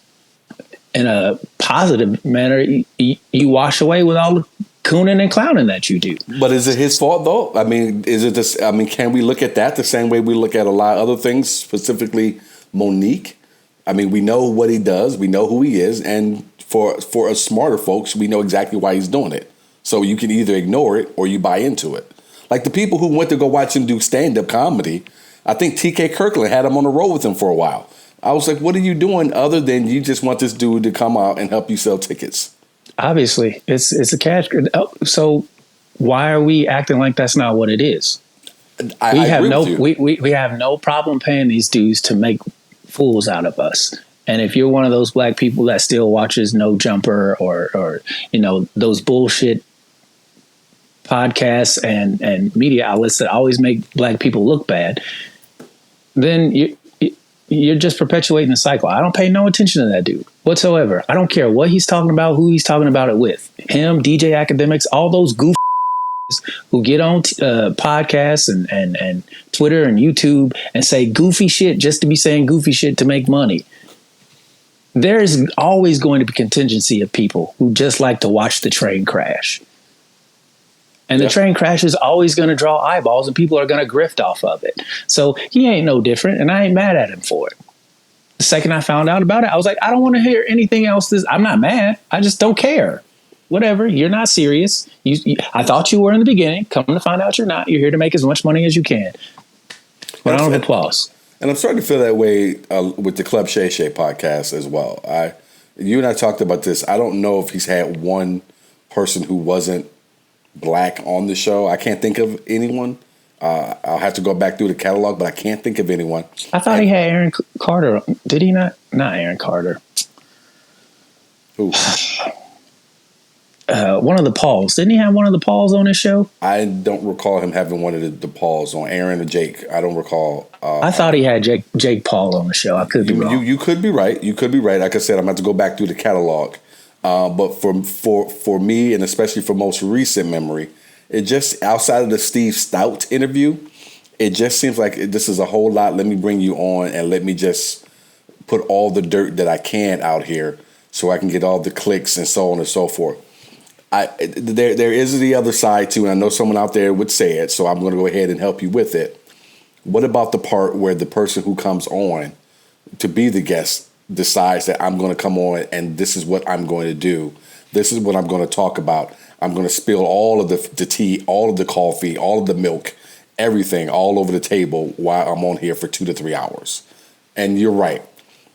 in a positive manner, you wash away with all the cooning and clowning that you do. But is it his fault though? I mean, can we look at that the same way we look at a lot of other things, specifically Monique? I mean, we know what he does, we know who he is, and for us smarter folks, we know exactly why he's doing it. So you can either ignore it or you buy into it. Like the people who went to go watch him do stand-up comedy, I think T.K. Kirkland had him on the road with him for a while. I was like, what are you doing other than you just want this dude to come out and help you sell tickets? Obviously, it's a catch. So why are we acting like that's not what it is? We have no problem paying these dudes to make fools out of us. And if you're one of those black people that still watches No Jumper or those bullshit podcasts and media outlets that always make black people look bad, then you're just perpetuating the cycle. I don't pay no attention to that dude whatsoever. I don't care what he's talking about, who he's talking about it with. Him, DJ Academics, all those goof who get on podcasts and Twitter and YouTube and say goofy shit just to be saying goofy shit to make money. There is always going to be contingency of people who just like to watch the train crash. And the train crash is always going to draw eyeballs and people are going to grift off of it. So he ain't no different and I ain't mad at him for it. The second I found out about it, I was like, I don't want to hear anything else. I'm not mad. I just don't care. Whatever. You're not serious. I thought you were in the beginning. Come to find out you're not. You're here to make as much money as you can. Round of applause. And I'm starting to feel that way with the Club Shay Shay podcast as well. You and I talked about this. I don't know if he's had one person who wasn't black on the show. I can't think of anyone. I'll have to go back through the catalog, but I can't think of anyone. I thought he had Aaron Carter. Did he not? Not Aaron Carter. Who? One of the Pauls. Didn't he have one of the Pauls on his show? I don't recall him having one of the Pauls on. Aaron or Jake. I don't recall. I thought he had Jake Paul on the show. I could be wrong. You could be right. You could be right. Like I said, I'm going to have to go back through the catalog. But for me, and especially for most recent memory, it just outside of the Steve Stout interview, it just seems like this is a whole lot. Let me bring you on and let me just put all the dirt that I can out here so I can get all the clicks and so on and so forth. There is the other side too, and I know someone out there would say it, so I'm going to go ahead and help you with it. What about the part where the person who comes on to be the guest decides that I'm going to come on and this is what I'm going to do. This is what I'm going to talk about. I'm going to spill all of the tea, all of the coffee, all of the milk, everything all over the table while I'm on here for 2 to 3 hours. And you're right.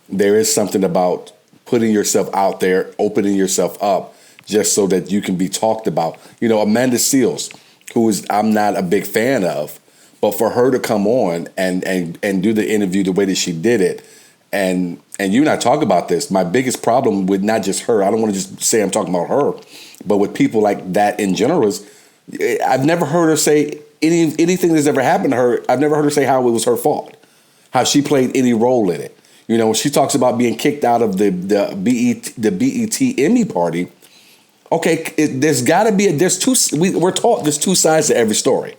There is something about putting yourself out there, opening yourself up just so that you can be talked about. You know, Amanda Seales, who is I'm not a big fan of, but for her to come on and do the interview the way that she did it, and you and I talk about this, my biggest problem with not just her, I don't want to just say I'm talking about her, but with people like that in general is I've never heard her say anything that's ever happened to her. I've never heard her say how it was her fault, how she played any role in it. You know, when she talks about being kicked out of the BET Emmy party, okay, there's got to be we're taught there's two sides to every story.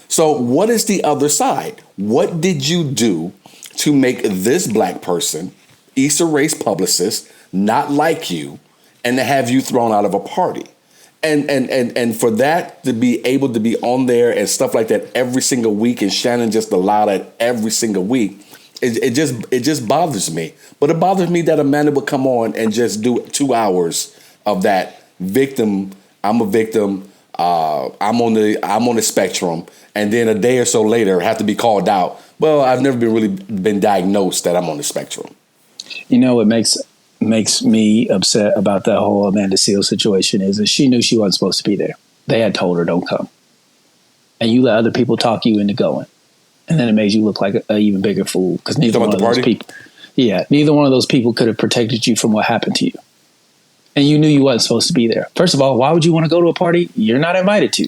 So what is the other side? What did you do to make this black person, Issa Rae's publicist, not like you and to have you thrown out of a party? And for that to be able to be on there and stuff like that every single week, and Shannon just allowed it every single week, it just bothers me. But it bothers me that Amanda would come on and just do 2 hours of that victim. I'm a victim. I'm on the spectrum, and then a day or so later have to be called out. Well, I've never been diagnosed that I'm on the spectrum. You know what makes me upset about that whole Amanda Seales situation is that she knew she wasn't supposed to be there. They had told her don't come, and you let other people talk you into going, and then it made you look like an even bigger fool because neither one of those people, neither one of those people could have protected you from what happened to you. And you knew you wasn't supposed to be there. First of all, why would you want to go to a party you're not invited to?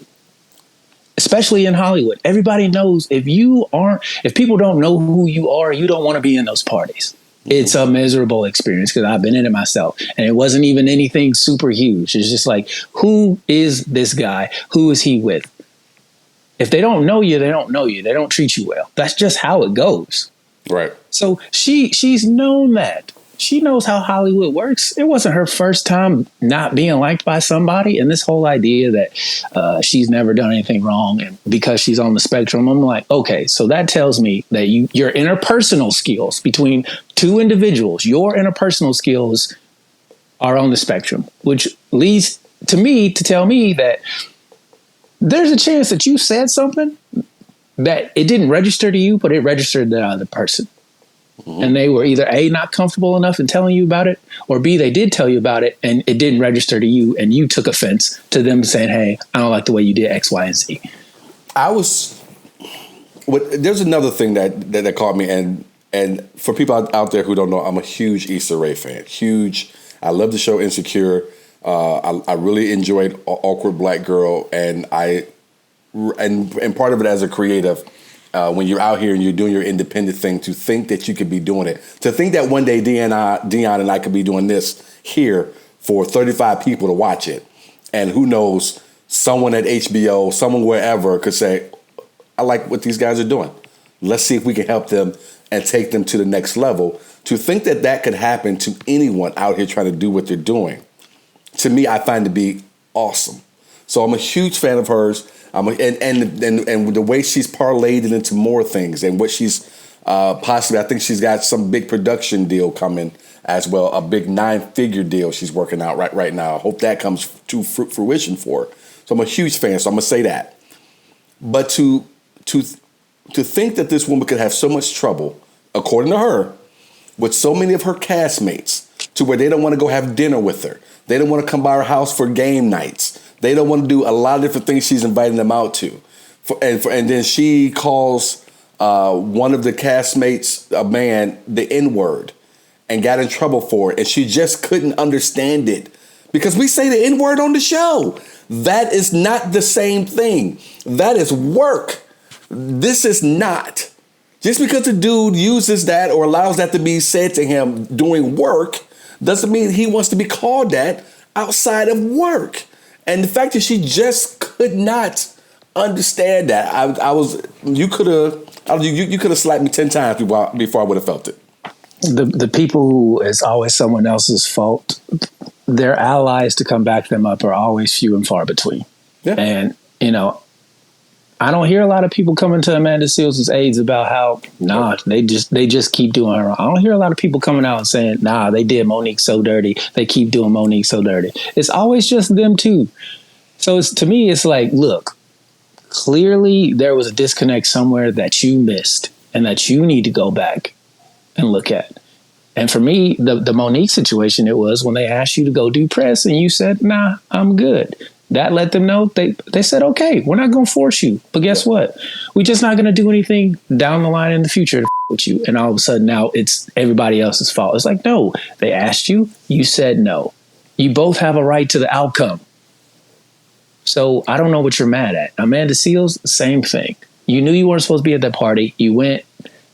Especially in Hollywood. Everybody knows if people don't know who you are, you don't want to be in those parties. It's a miserable experience because I've been in it myself. And it wasn't even anything super huge. It's just like, who is this guy? Who is he with? If they don't know you, they don't know you. They don't treat you well. That's just how it goes. Right. So she's known that. She knows how Hollywood works. It wasn't her first time not being liked by somebody. And this whole idea that she's never done anything wrong and because she's on the spectrum, I'm like, okay, so that tells me that your interpersonal skills between two individuals, your interpersonal skills are on the spectrum, which leads to me to tell me that there's a chance that you said something that it didn't register to you, but it registered to the other person. Mm-hmm. And they were either A, not comfortable enough in telling you about it, or B, they did tell you about it and it didn't register to you and you took offense to them saying, hey, I don't like the way you did X, Y, and Z. There's another thing that caught me, and for people out there who don't know, I'm a huge Issa Rae fan. Huge. I love the show Insecure. I really enjoyed Awkward Black Girl, and part of it as a creative, when you're out here and you're doing your independent thing, to think that you could be doing it, to think that one day Deon and I could be doing this here for 35 people to watch it, and who knows, someone at HBO, someone wherever could say, I like what these guys are doing. Let's see if we can help them and take them to the next level. To think that could happen to anyone out here trying to do what they're doing, to me, I find to be awesome. So I'm a huge fan of hers. And the way she's parlayed it into more things, and what she's possibly, I think she's got some big production deal coming as well, a big 9-figure deal she's working out right now. I hope that comes to fruition for her. So I'm a huge fan. So I'm gonna say that. But to think that this woman could have so much trouble, according to her, with so many of her castmates, to where they don't want to go have dinner with her, they don't want to come by her house for game nights. They don't want to do a lot of different things she's inviting them out to. And then she calls one of the castmates, a man, the N-word, and got in trouble for it. And she just couldn't understand it. Because we say the N-word on the show. That is not the same thing. That is work. This is not. Just because the dude uses that or allows that to be said to him doing work doesn't mean he wants to be called that outside of work. And the fact that she just could not understand that. You could have slapped me 10 times before I would have felt it. The people who it's always someone else's fault, their allies to come back them up are always few and far between. Yeah. And, I don't hear a lot of people coming to Amanda Seals' aides about how, they just keep doing her wrong. I don't hear a lot of people coming out and saying, they did Monique so dirty. They keep doing Monique so dirty. It's always just them too. So to me, it's like, look, clearly there was a disconnect somewhere that you missed and that you need to go back and look at. And for me, the Monique situation, it was when they asked you to go do press and you said, nah, I'm good. That let them know they said, okay, we're not going to force you. But guess what? We're just not going to do anything down the line in the future to with you. And all of a sudden now it's everybody else's fault. It's like, no, they asked you. You said no. You both have a right to the outcome. So I don't know what you're mad at. Amanda Seals, same thing. You knew you weren't supposed to be at that party. You went,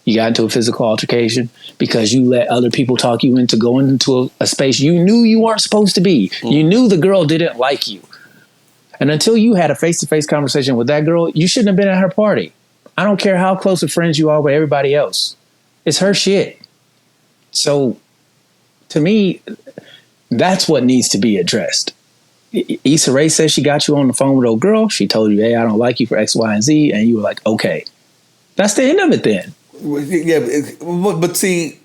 you got into a physical altercation because you let other people talk you into going into a space you knew you weren't supposed to be. You knew the girl didn't like you. And until you had a face-to-face conversation with that girl, you shouldn't have been at her party. I don't care how close of friends you are with everybody else. It's her shit. So to me, that's what needs to be addressed. Issa Rae says she got you on the phone with old girl. She told you, hey, I don't like you for X, Y, and Z. And you were like, okay. That's the end of it then. Yeah, but see,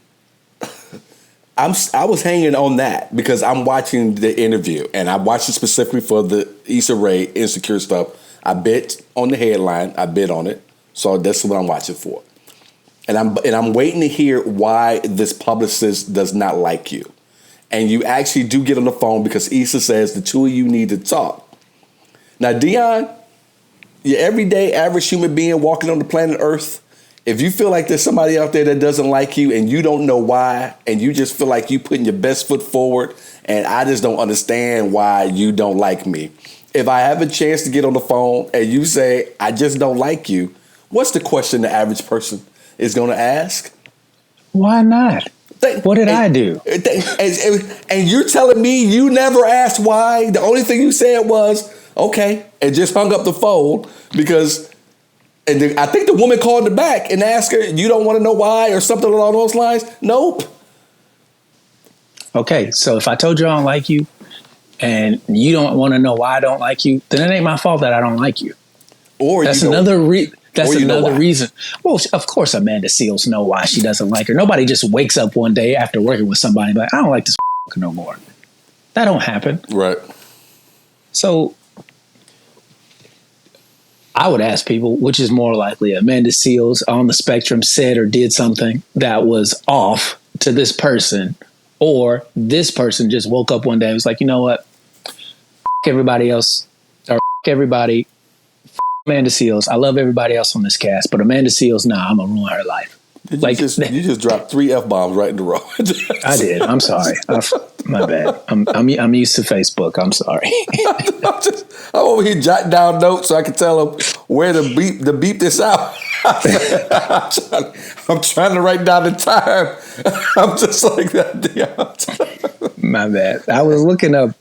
I was hanging on that because I'm watching the interview and I watched it specifically for the Issa Rae insecure stuff. I bit on the headline. I bit on it. So that's what I'm watching for. And I'm waiting to hear why this publicist does not like you. And you actually do get on the phone because Issa says the two of you need to talk. Now, Deon, your everyday average human being walking on the planet Earth, if you feel like there's somebody out there that doesn't like you and you don't know why, and you just feel like you putting your best foot forward, and I just don't understand why you don't like me. If I have a chance to get on the phone and you say, I just don't like you, what's the question the average person is going to ask? Why not? What did I do? And you're telling me you never asked why? The only thing you said was, okay, and just hung up the phone because... And I think the woman called her back and asked her, you don't want to know why or something along those lines? Nope. Okay, so if I told you I don't like you and you don't want to know why I don't like you, then it ain't my fault that I don't like you. Or that's another reason. Well, of course Amanda Seals know why she doesn't like her. Nobody just wakes up one day after working with somebody and be like, I don't like this no more. That don't happen. Right. So I would ask people, which is more likely, Amanda Seals on the spectrum said or did something that was off to this person, or this person just woke up one day and was like, you know what? Everybody else, or everybody, Amanda Seals. I love everybody else on this cast, but Amanda Seals, I'm going to ruin her life. You just dropped 3 F-bombs right in a row. I did. I'm sorry. My bad. I'm used to Facebook. I'm sorry. I'm over here jotting down notes so I can tell them where to beep this out. I'm trying to write down the time. I'm just like that. My bad. I was looking up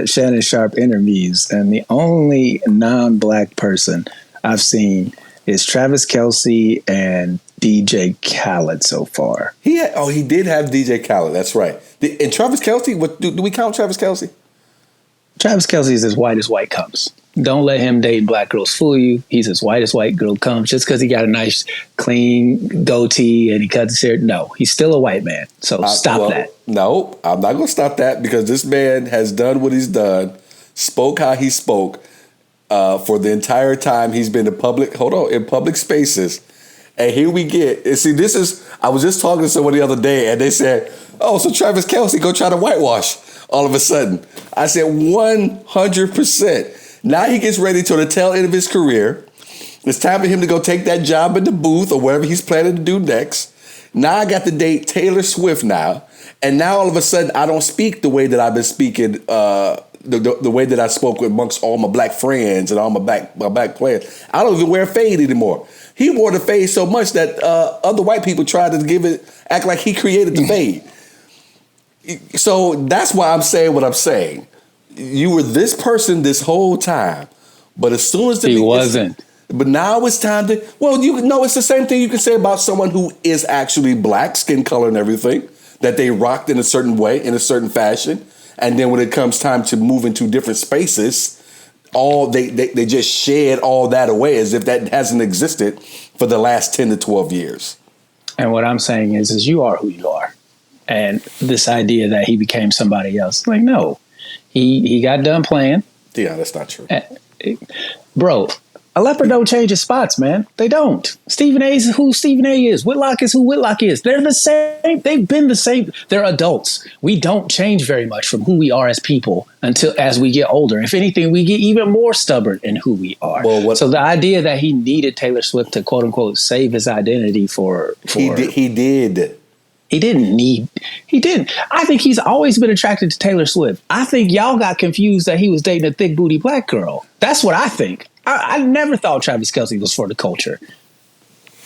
Shannon Sharpe interviews, and the only non-black person I've seen is Travis Kelce and DJ Khaled so far. He did have DJ Khaled. That's right. And Travis Kelce, do we count Travis Kelce? Travis Kelce is as white comes. Don't let him dating black girls fool you. He's as white girl comes. Just because he got a nice, clean goatee and he cuts his hair. No, he's still a white man. So stop that. No, I'm not going to stop that because this man has done what he's done, spoke how he spoke for the entire time he's been in public spaces. And here we get, and see, I was just talking to someone the other day and they said, oh, so Travis Kelce go try to whitewash all of a sudden. I said 100%. Now he gets ready to the tail end of his career. It's time for him to go take that job in the booth or whatever he's planning to do next. Now I got to date Taylor Swift now. And now all of a sudden I don't speak the way that I've been speaking, the way that I spoke amongst all my black friends and all my black players. I don't even wear a fade anymore. He wore the fade so much that other white people tried to act like he created the fade. So that's why I'm saying what I'm saying. You were this person this whole time, But as soon as he wasn't. But now it's time to. Well, you know, it's the same thing you can say about someone who is actually black, skin color and everything, that they rocked in a certain way, in a certain fashion, and then when it comes time to move into different spaces, they just shed all that away as if that hasn't existed for the last 10 to 12 years. And what I'm saying is you are who you are. And this idea that he became somebody else, like, no, he got done playing. Yeah, that's not true. Bro, a leopard don't change his spots, man. They don't. Stephen A is who Stephen A is. Whitlock is who Whitlock is. They're the same. They've been the same. They're adults. We don't change very much from who we are as people as we get older. If anything, we get even more stubborn in who we are. Well, so the idea that he needed Taylor Swift to quote unquote save his identity for he did. He didn't. I think he's always been attracted to Taylor Swift. I think y'all got confused that he was dating a thick booty black girl. That's what I think. I never thought Travis Kelce was for the culture.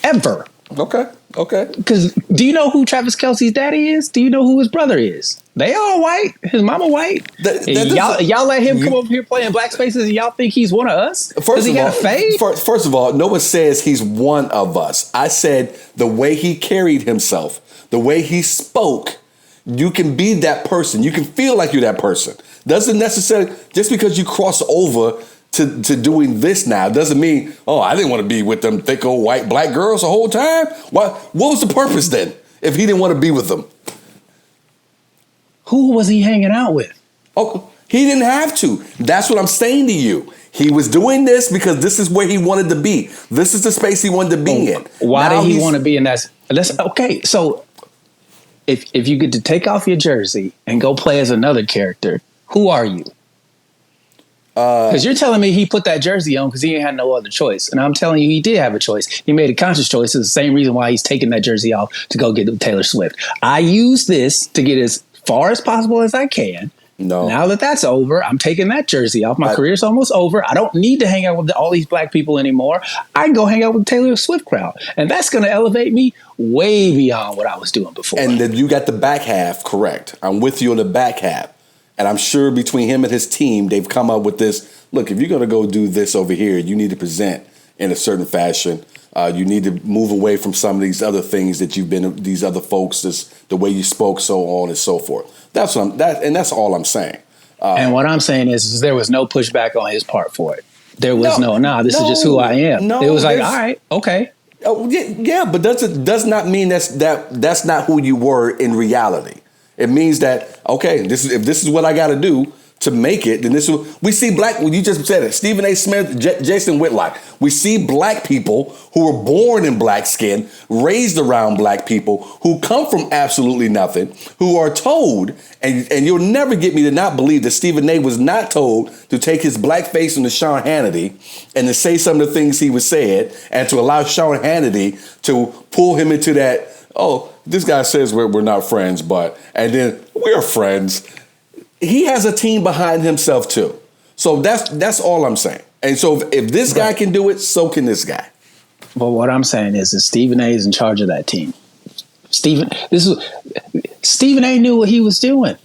Ever. Okay. Because do you know who Travis Kelce's daddy is? Do you know who his brother is? They all white. His mama white. Y'all let him come over here playing black spaces and y'all think he's one of us? Does he have a fade? First of all, no one says he's one of us. I said the way he carried himself, the way he spoke, you can be that person. You can feel like you're that person. Doesn't necessarily, just because you cross over to doing this now doesn't mean, I didn't want to be with them thick old white black girls the whole time. What was the purpose then if he didn't want to be with them? Who was he hanging out with? Oh, he didn't have to. That's what I'm saying to you. He was doing this because this is where he wanted to be. This is the space he wanted to be in. Why did he want to be in that? Okay, so if you get to take off your jersey and go play as another character, who are you? Because you're telling me he put that jersey on because he ain't had no other choice. And I'm telling you, he did have a choice. He made a conscious choice. It's the same reason why he's taking that jersey off to go get Taylor Swift. I use this to get as far as possible as I can. No. Now that that's over, I'm taking that jersey off. My career's almost over. I don't need to hang out with all these black people anymore. I can go hang out with the Taylor Swift crowd. And that's going to elevate me way beyond what I was doing before. And then you got the back half correct. I'm with you on the back half. And I'm sure between him and his team, they've come up with this. Look, if you're going to go do this over here, you need to present in a certain fashion. You need to move away from some of these other things that you've been, these other folks, the way you spoke, so on and so forth. That's that's all I'm saying. And what I'm saying is there was no pushback on his part for it. There was this is just who I am. It was like, all right, okay. Oh, yeah, but does not mean that's not who you were in reality. It means that, okay, if this is what I got to do to make it, then we see black, you just said it, Stephen A. Smith, Jason Whitlock. We see black people who were born in black skin, raised around black people, who come from absolutely nothing, who are told, and you'll never get me to not believe that Stephen A. was not told to take his black face into Sean Hannity and to say some of the things he was said and to allow Sean Hannity to pull him into that, this guy says we're not friends, and then we're friends. He has a team behind himself too. So that's all I'm saying. And so if this guy can do it, so can this guy. But what I'm saying is Stephen A. is in charge of that team. Stephen A. knew what he was doing.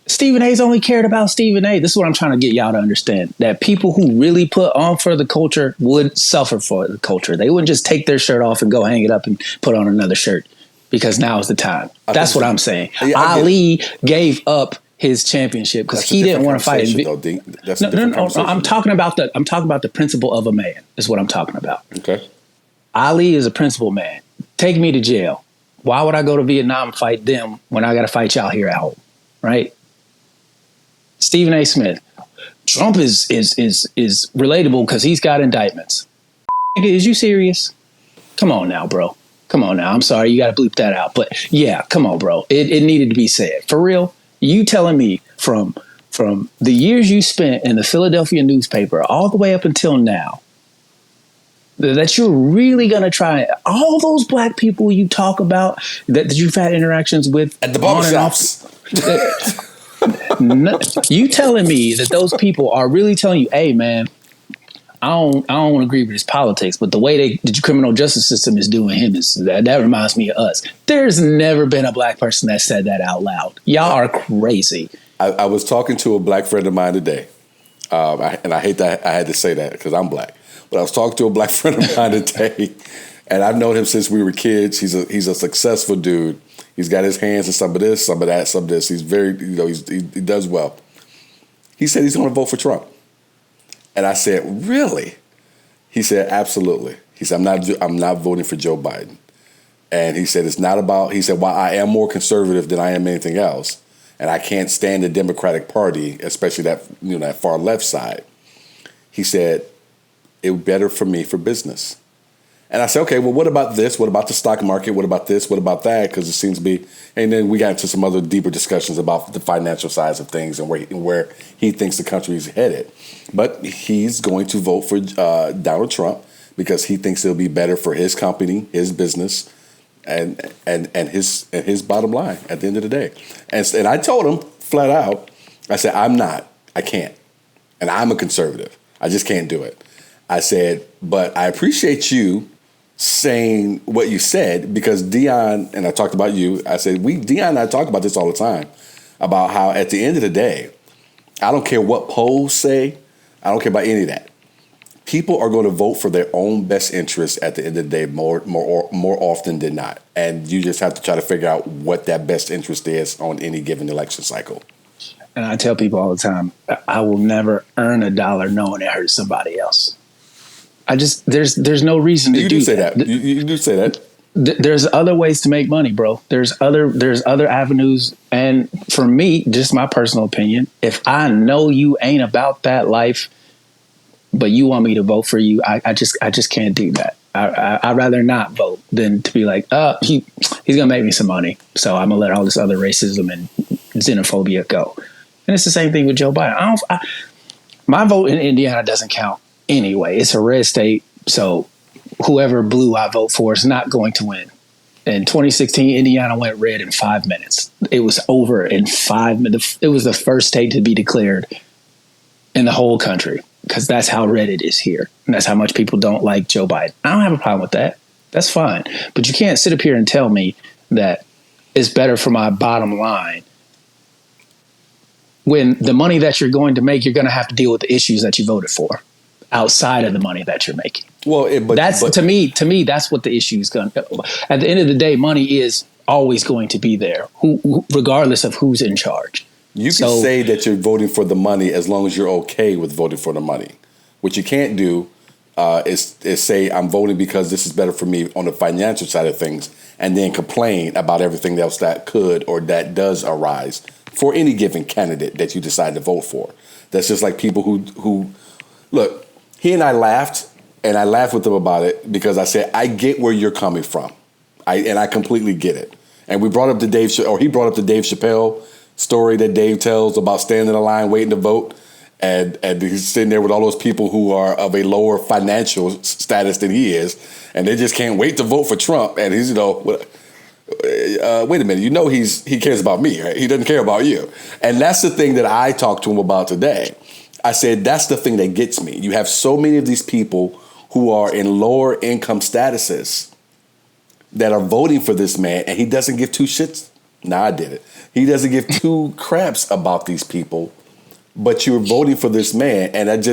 Stephen A's only cared about Stephen A. This is what I'm trying to get y'all to understand. That people who really put on for the culture would suffer for the culture. They wouldn't just take their shirt off and go hang it up and put on another shirt because now is the time. That's what I'm saying. Yeah, Ali gave up his championship because he didn't want to fight. No. I'm talking about the principle of a man. Is what I'm talking about. Okay. Ali is a principled man. Take me to jail. Why would I go to Vietnam and fight them when I got to fight y'all here at home? Right. Stephen A. Smith. Trump is relatable because he's got indictments. Is you serious? Come on now, bro. Come on now. I'm sorry. You got to bleep that out. But yeah, come on, bro. It needed to be said. For real. You telling me from the years you spent in the Philadelphia newspaper all the way up until now that you're really going to try all those black people you talk about that you've had interactions with at the barbershops. You telling me that those people are really telling you, hey, man, I don't agree with his politics, but the way the criminal justice system is doing him that reminds me of us. There's never been a black person that said that out loud. Y'all are crazy. I was talking to a black friend of mine today. And I hate that I had to say that because I'm black. But I was talking to a black friend of mine today, and I've known him since we were kids. He's a successful dude. He's got his hands in some of this, some of that, some of this. He's very, he does well. He said he's going to vote for Trump. And I said, really? He said, absolutely. He said, I'm not voting for Joe Biden. And he said, it's not about, he said, while I am more conservative than I am anything else, and I can't stand the Democratic Party, especially that far left side, he said, it would be better for me for business. And I said, okay, well, what about this? What about the stock market? What about this? What about that? Because it seems to be, and then we got into some other deeper discussions about the financial sides of things and where he thinks the country is headed. But he's going to vote for Donald Trump because he thinks it'll be better for his company, his business, and his bottom line at the end of the day. And I told him flat out, I said, I can't. And I'm a conservative. I just can't do it. I said, but I appreciate you saying what you said because Deon, and I talked about you, I said, Deon and I talk about this all the time, about how at the end of the day, I don't care what polls say, I don't care about any of that. People are going to vote for their own best interests at the end of the day more often than not. And you just have to try to figure out what that best interest is on any given election cycle. And I tell people all the time, I will never earn $1 knowing it hurts somebody else. There's no reason to do that. You do say that. There's other ways to make money, bro. There's other avenues. And for me, just my personal opinion, if I know you ain't about that life, but you want me to vote for you, I just can't do that. I'd rather not vote than to be like, he's gonna make me some money, so I'm gonna let all this other racism and xenophobia go. And it's the same thing with Joe Biden. My vote in Indiana doesn't count anyway. It's a red state, so whoever blue I vote for is not going to win. In 2016, Indiana went red in 5 minutes. It was over in 5 minutes. It was the first state to be declared in the whole country because that's how red it is here. And that's how much people don't like Joe Biden. I don't have a problem with that. That's fine. But you can't sit up here and tell me that it's better for my bottom line when the money that you're going to make, you're going to have to deal with the issues that you voted for outside of the money that you're making. Well, to me, that's what the issue is going to. At the end of the day, money is always going to be there, regardless of who's in charge. You can say that you're voting for the money as long as you're okay with voting for the money. What you can't do is say I'm voting because this is better for me on the financial side of things, and then complain about everything else that could or that does arise for any given candidate that you decide to vote for. That's just like people who look. He and I laughed, and I laughed with him about it because I said, I get where you're coming from. I completely get it. And he brought up the Dave Chappelle story that Dave tells about standing in a line waiting to vote. And he's sitting there with all those people who are of a lower financial status than he is. And they just can't wait to vote for Trump. And he's, wait a minute, he cares about me, right? He doesn't care about you. And that's the thing that I talked to him about today. I said, that's the thing that gets me. You have so many of these people who are in lower income statuses that are voting for this man, and he doesn't give two shits. Nah, I did it. He doesn't give two craps about these people, but you're voting for this man, and it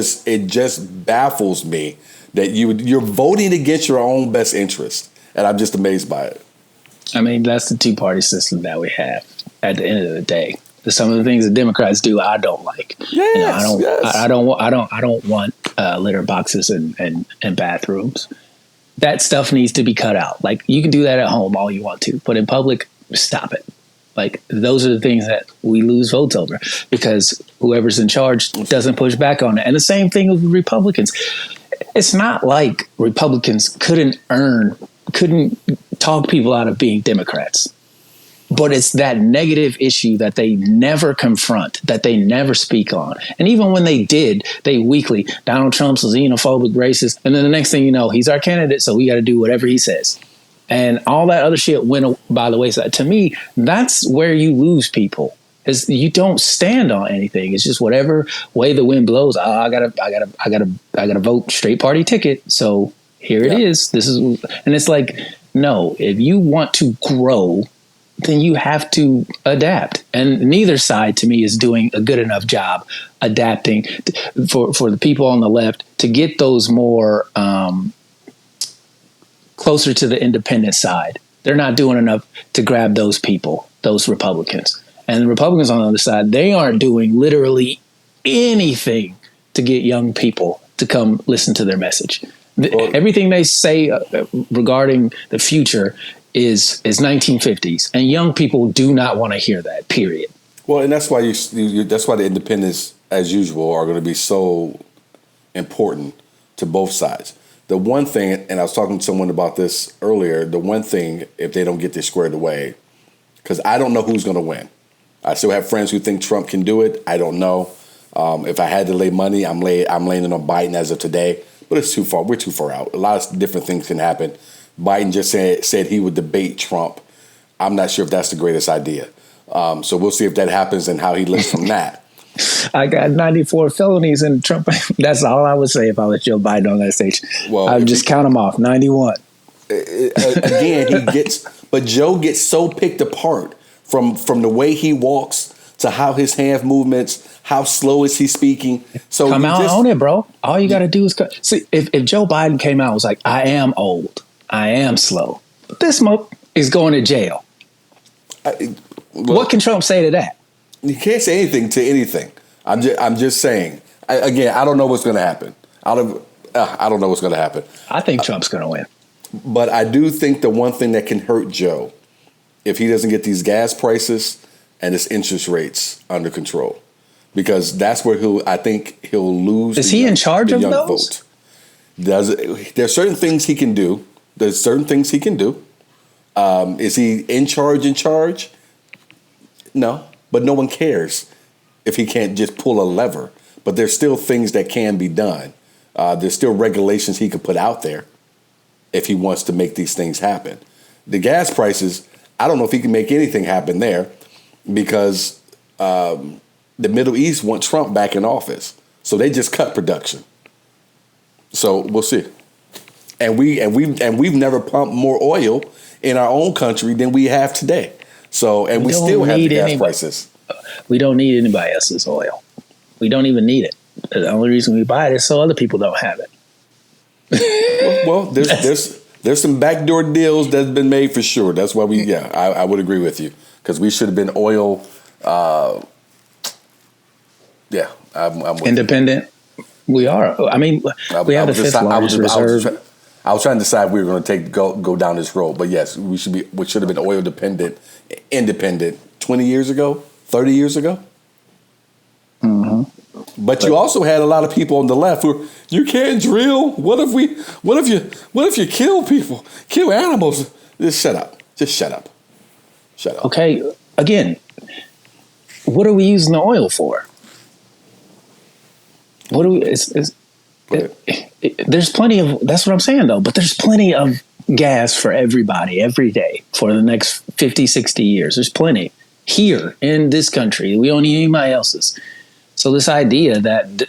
just baffles me that you're voting against your own best interest, and I'm just amazed by it. I mean, that's the two-party system that we have at the end of the day. Some of the things that Democrats do, I don't like. Yes, I don't want litter boxes and bathrooms. That stuff needs to be cut out. Like, you can do that at home all you want to, but in public, stop it. Like, those are the things that we lose votes over because whoever's in charge doesn't push back on it. And the same thing with Republicans. It's not like Republicans couldn't talk people out of being Democrats. But it's that negative issue that they never confront, that they never speak on. And even when they did, they weakly, Donald Trump's a xenophobic, racist. And then the next thing you know, he's our candidate, so we got to do whatever he says. And all that other shit went by the wayside. To me, that's where you lose people. Is you don't stand on anything. It's just whatever way the wind blows. I gotta vote straight party ticket. So here it is. And it's like, no, if you want to grow, then you have to adapt. And neither side, to me, is doing a good enough job adapting for the people on the left to get those more closer to the independent side. They're not doing enough to grab those people, those Republicans. And the Republicans on the other side, they aren't doing literally anything to get young people to come listen to their message. Everything they say regarding the future is 1950s, and young people do not want to hear that. Period. Well, and that's why that's why the independents, as usual, are going to be so important to both sides. The one thing, and I was talking to someone about this earlier. The one thing, if they don't get this squared away, because I don't know who's going to win. I still have friends who think Trump can do it. I don't know. If I had to lay money, I'm laying on Biden as of today. But it's too far. We're too far out. A lot of different things can happen. Biden just said he would debate Trump. I'm not sure if that's the greatest idea. So we'll see if that happens and how he looks from that. I got 94 felonies in Trump. That's all I would say if I was Joe Biden on that stage. Well, I would just count them off. 91. Again, but Joe gets so picked apart from the way he walks to how his hand movements, how slow is he speaking. So come out on it, bro. All you got to do is see if Joe Biden came out and was like, I am old, I am slow. This smoke is going to jail. What can Trump say to that? You can't say anything to anything. I'm just saying. Again, I don't know what's going to happen. I don't know what's going to happen. I think Trump's going to win. But I do think the one thing that can hurt Joe, if he doesn't get these gas prices and his interest rates under control, because that's where I think he'll lose. Is he in charge of those? There's certain things he can do. Is he in charge? No, but no one cares if he can't just pull a lever. But there's still things that can be done. There's still regulations he could put out there if he wants to make these things happen. The gas prices, I don't know if he can make anything happen there because the Middle East want Trump back in office. So they just cut production. So we'll see. And we've never pumped more oil in our own country than we have today. So, and we still have the gas prices. We don't need anybody else's oil. We don't even need it. The only reason we buy it is so other people don't have it. well, there's some backdoor deals that's been made for sure. That's why I would agree with you because we should have been oil. I'm independent. We are. I mean, we have the fifth largest reserve. I was trying to decide if we were going to go down this road, but yes, we should have been oil independent 20 years ago, 30 years ago. Mm-hmm. But you also had a lot of people on the left who you can't drill. What if you kill people, kill animals? Just shut up. Shut up. Okay. Again, what are we using the oil for? What do we? There's plenty of. That's what I'm saying though. But there's plenty of gas for everybody every day for the next 50, 60 years. There's plenty here in this country. We don't need anybody else's. So this idea that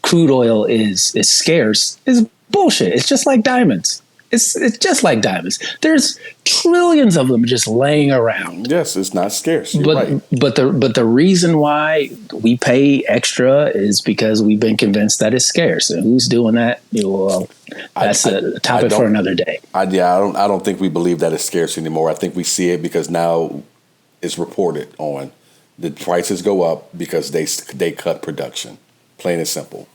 crude oil is scarce is bullshit. It's just like diamonds. It's just like diamonds. There's trillions of them just laying around. Yes, it's not scarce. You're right. But the reason why we pay extra is because we've been convinced that it's scarce. And who's doing that? Well, that's a topic for another day. I don't think we believe that it's scarce anymore. I think we see it because now it's reported on. The prices go up because they cut production, plain and simple.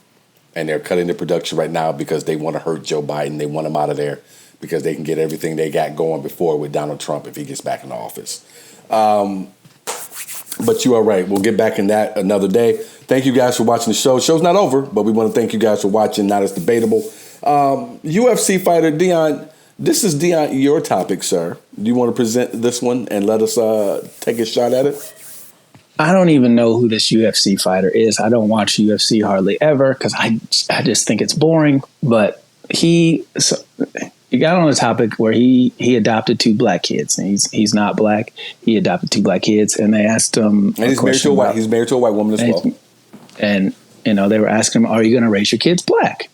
And they're cutting the production right now because they want to hurt Joe Biden. They want him out of there because they can get everything they got going before with Donald Trump if he gets back in office. But you are right. We'll get back in that another day. Thank you guys for watching the show. Show's not over, but we want to thank you guys for watching. Now it's debatable. UFC fighter Deon. This is Deon, your topic, sir. Do you want to present this one and let us take a shot at it? I don't even know who this UFC fighter is. I don't watch UFC hardly ever because I just think it's boring. But he got on a topic where he adopted 2 black kids, and he's not black. He adopted 2 black kids, and they asked him. And he's married to a white woman as well. And they were asking him, "Are you going to raise your kids black?"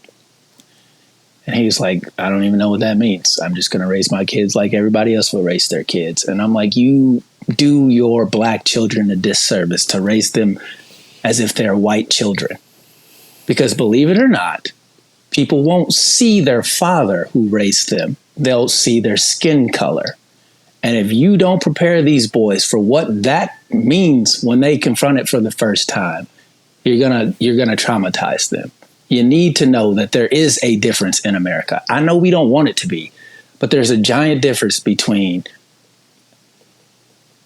And he was like, "I don't even know what that means. I'm just going to raise my kids like everybody else will raise their kids." And I'm like, "You do your black children a disservice to raise them as if they're white children. Because believe it or not, people won't see their father who raised them. They'll see their skin color. And if you don't prepare these boys for what that means when they confront it for the first time, you're gonna traumatize them. You need to know that there is a difference in America. I know we don't want it to be, but there's a giant difference between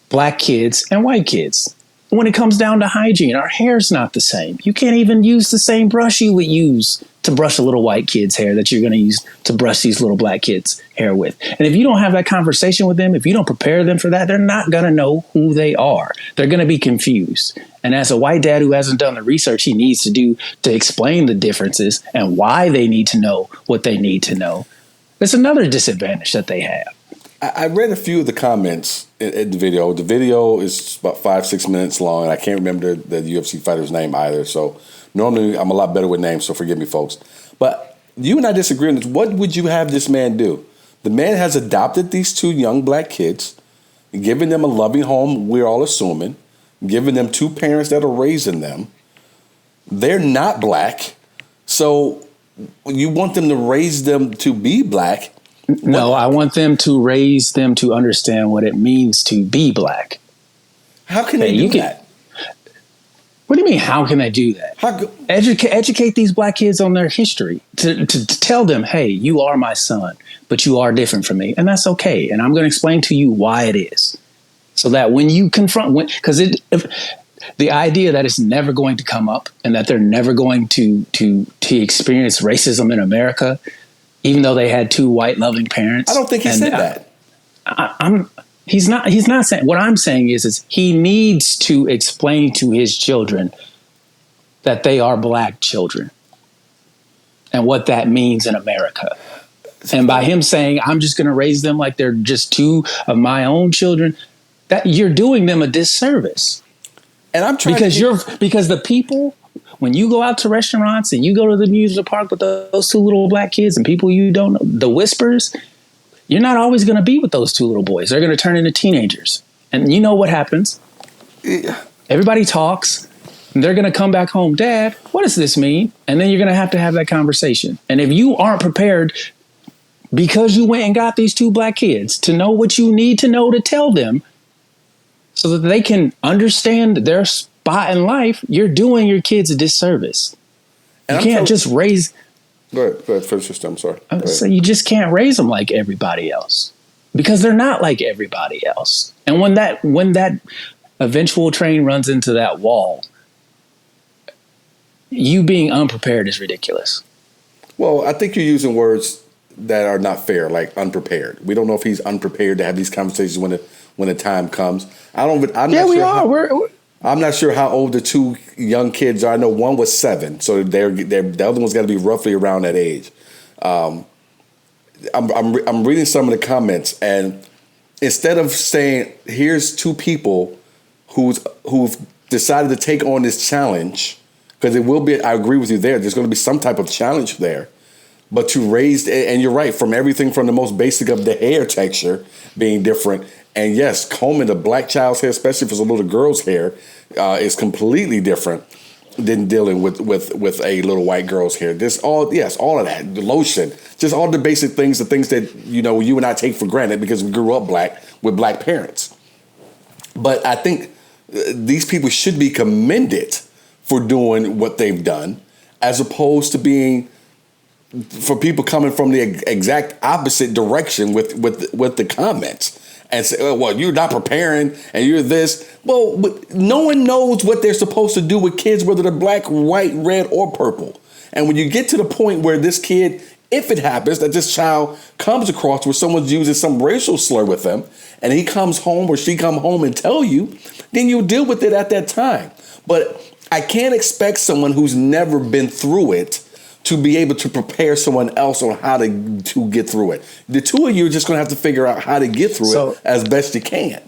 black kids and white kids. When it comes down to hygiene, our hair's not the same. You can't even use the same brush you would use to brush a little white kid's hair that you're going to use to brush these little black kids' hair with. And if you don't have that conversation with them, if you don't prepare them for that, they're not going to know who they are. They're going to be confused. And as a white dad who hasn't done the research he needs to do to explain the differences and why they need to know what they need to know, it's another disadvantage that they have. I read a few of the comments in the video. The video is about 5-6 minutes long, and I can't remember the UFC fighter's name either. So normally I'm a lot better with names, so forgive me, folks. But you and I disagree on this. What would you have this man do? The man has adopted these two young black kids, given them a loving home, we're all assuming, giving them two parents that are raising them. They're not black, so you want them to raise them to be black. No, I want them to raise them to understand what it means to be black. How can they do that? What do you mean, how can they do that? Educate these black kids on their history. To tell them, hey, you are my son, but you are different from me. And that's okay. And I'm going to explain to you why it is. So that when you confront, because the idea that it's never going to come up and that they're never going to experience racism in America, even though they had two white loving parents. I don't think he said that. He's not saying. What I'm saying is he needs to explain to his children that they are black children and what that means in America. And by him saying, I'm just going to raise them like they're just two of my own children, that you're doing them a disservice. And I'm trying because the people, when you go out to restaurants and you go to the amusement park with those two little black kids and people you don't know, the whispers, you're not always going to be with those two little boys. They're going to turn into teenagers. And you know what happens? Yeah. Everybody talks. And they're going to come back home. Dad, what does this mean? And then you're going to have that conversation. And if you aren't prepared because you went and got these two black kids to know what you need to know to tell them so that they can understand their spot in life, you're doing your kids a disservice. And you can't just raise. Go ahead. Finish your stuff. I'm sorry. So you just can't raise them like everybody else because they're not like everybody else. And when that eventual train runs into that wall, you being unprepared is ridiculous. Well, I think you're using words that are not fair, like unprepared. We don't know if he's unprepared to have these conversations when the time comes. I'm not sure how old the two young kids are. I know one was 7, so the other one's got to be roughly around that age. I'm reading some of the comments, and instead of saying here's two people who've decided to take on this challenge, because it will be, I agree with you there. There's going to be some type of challenge there, but to raise, and you're right, from everything from the most basic of the hair texture being different. And yes, combing a black child's hair, especially if it's a little girl's hair, is completely different than dealing with a little white girl's hair. All of that, the lotion, just all the basic things, the things that you and I take for granted because we grew up black with black parents. But I think these people should be commended for doing what they've done, as opposed to being for people coming from the exact opposite direction with the comments. And say, oh, well, you're not preparing and you're this. Well, no one knows what they're supposed to do with kids, whether they're black, white, red, or purple. And when you get to the point where this kid, if it happens that this child comes across where someone's using some racial slur with them and he comes home or she come home and tell you, then you deal with it at that time. But I can't expect someone who's never been through it to be able to prepare someone else on how to get through it. The two of you are just going to have to figure out how to get through it as best you can.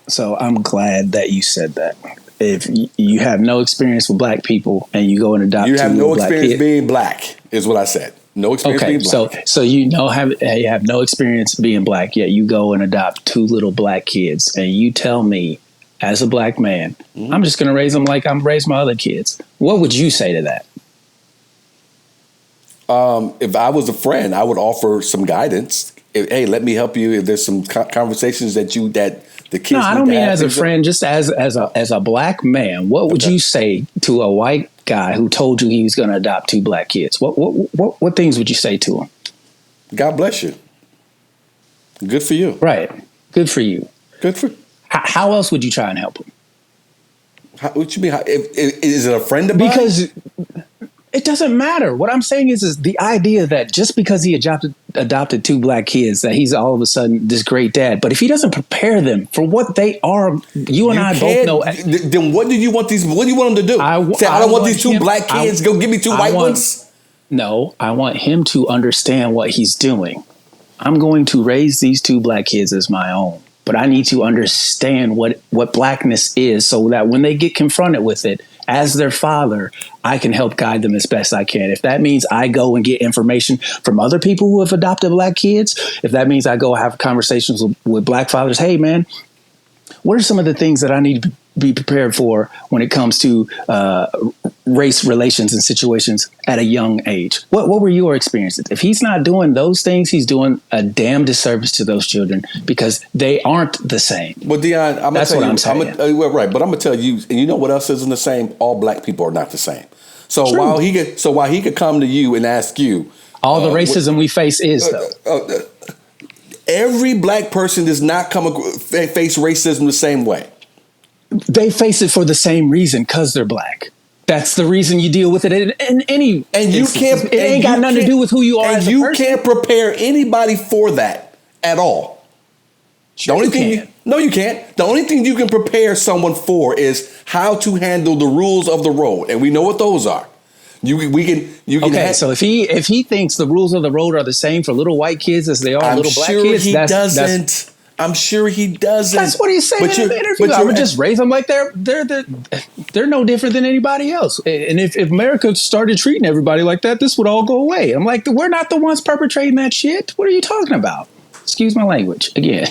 So I'm glad that you said that. If you have no experience with black people and you go and adopt, you have no experience being black, is what I said. No experience being black. So you have no experience being black, yet you go and adopt 2 little black kids, and you tell me, as a black man, I'm just going to raise them like I'm raised my other kids. What would you say to that? If I was a friend, I would offer some guidance. Hey, let me help you. If there's some conversations that the kids. No, I don't mean as a friend. Just as a black man, what would you say to a white guy who told you he was going to adopt 2 black kids? What things would you say to him? God bless you. Good for you. Right. Good for you. Good for. How else would you try and help him? What you mean? Is it a friend of mine? Because it doesn't matter. What I'm saying is the idea that just because he adopted 2 black kids, that he's all of a sudden this great dad. But if he doesn't prepare them for what they are, you and I both know. Then what do you want What do you want them to do? I don't want these 2 black kids. Go give me 2 white ones. No, I want him to understand what he's doing. I'm going to raise these 2 black kids as my own. But I need to understand what blackness is, so that when they get confronted with it, as their father, I can help guide them as best I can. If that means I go and get information from other people who have adopted black kids, if that means I go have conversations with black fathers, hey man, what are some of the things that I need to be prepared for when it comes to race relations and situations at a young age? What were your experiences? If he's not doing those things, he's doing a damn disservice to those children, because they aren't the same. Well, Deon, that's what I'm saying. Right, but I'm gonna tell you, and you know what else isn't the same? All black people are not the same. So while he could come to you and ask you, all the racism we face is though. Every black person does not face racism the same way. They face it for the same reason, because they're black. That's the reason you deal with it in any. And you can't. It ain't got nothing to do with who you are. And as a person. Can't prepare anybody for that at all. Sure, the only thing. No, you can't. The only thing you can prepare someone for is how to handle the rules of the road, and we know what those are. You can. So if he thinks the rules of the road are the same for little white kids as they are little black kids, I'm sure he doesn't. That's what he's saying in the interview. I would just raise them like they're no different than anybody else. And if America started treating everybody like that, this would all go away. I'm like, we're not the ones perpetrating that shit. What are you talking about? Excuse my language again.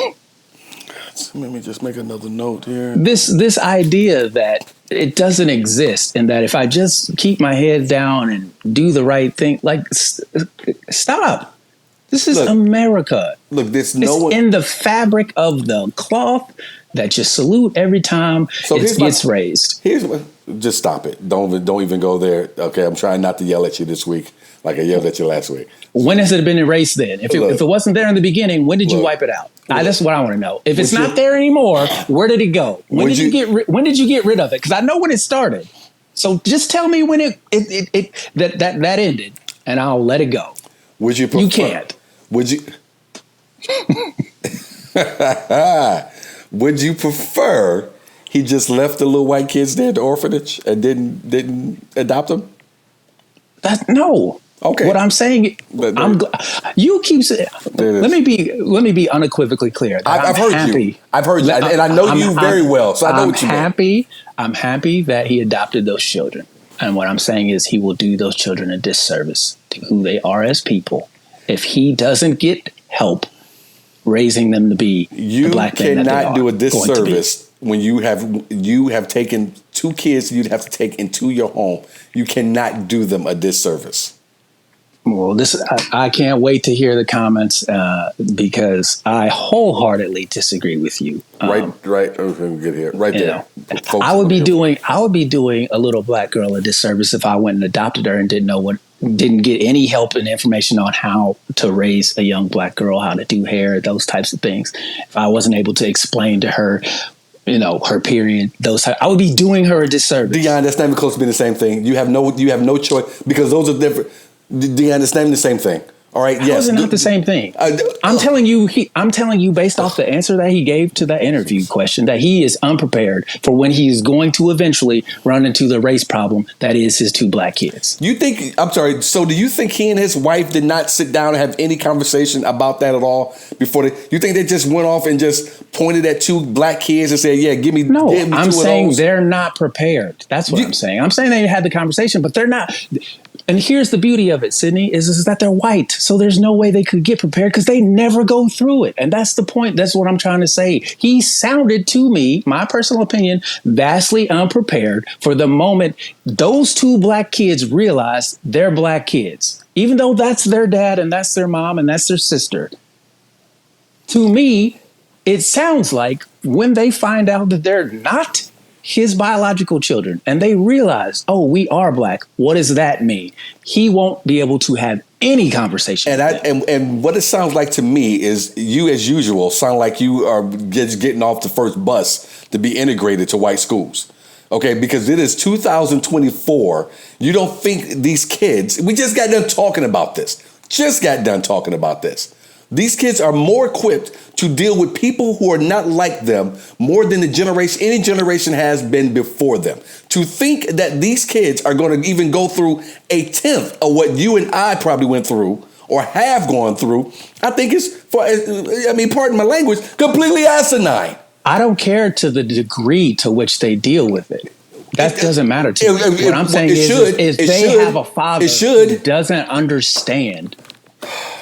Let me just make another note here. This idea that it doesn't exist, and that if I just keep my head down and do the right thing, like stop. This is America. Look, it's in the fabric of the cloth that you salute every time it gets raised. Just stop it. Don't even go there. Okay, I'm trying not to yell at you this week like I yelled at you last week. When has it been erased then? If it wasn't there in the beginning, when did you wipe it out? That's what I want to know. If it's not there anymore, where did it go? When did you get rid of it? Because I know when it started. So just tell me when that ended, and I'll let it go. Would you? You can't. Would you? Would you prefer he just left the little white kids there at the orphanage and didn't adopt them? No. Okay. What I'm saying, you keep saying. Let me be unequivocally clear. I've heard you. I've heard you, and I know you very well, so I know what you mean. I'm happy that he adopted those children, and what I'm saying is he will do those children a disservice to who they are as people if he doesn't get help raising them to be the black men that they are. You cannot do a disservice when you have taken 2 kids you'd have to take into your home. You cannot do them a disservice. Well, I can't wait to hear the comments because I wholeheartedly disagree with you. Right. Okay, get here. Right there. I would be doing a little black girl a disservice if I went and adopted her and didn't get any help and information on how to raise a young black girl, how to do hair, those types of things. If I wasn't able to explain to her, her period, I would be doing her a disservice. Deon, that's not even close to being the same thing. You have no choice because those are different. Deon, it's not even the same thing. All right. How is it not the same thing? I'm telling you based off the answer that he gave to that interview question that he is unprepared for when he is going to eventually run into the race problem that is his 2 black kids. I'm sorry. So do you think he and his wife did not sit down and have any conversation about that at all before you think they just went off and just pointed at 2 black kids and said, yeah, give me No, give me I'm 2 saying of those? They're not prepared. That's what I'm saying. I'm saying they had the conversation, but they're not. And here's the beauty of it, Sydney, is that they're white. So there's no way they could get prepared because they never go through it. And that's the point. That's what I'm trying to say. He sounded to me, my personal opinion, vastly unprepared for the moment those two black kids realize they're black kids, even though that's their dad and that's their mom and that's their sister. To me, it sounds like when they find out that they're not his biological children and they realize, oh, we are black. What does that mean? He won't be able to have any conversation. And what it sounds like to me is you, as usual, sound like you are just getting off the first bus to be integrated to white schools. Okay, because it is 2024. You don't think these kids, we just got done talking about this. These kids are more equipped to deal with people who are not like them more than any generation has been before them. To think that these kids are going to even go through a tenth of what you and I probably went through or have gone through, I think is, pardon my language, completely asinine. I don't care to the degree to which they deal with it. That doesn't matter to me. What I'm saying is they have a father who doesn't understand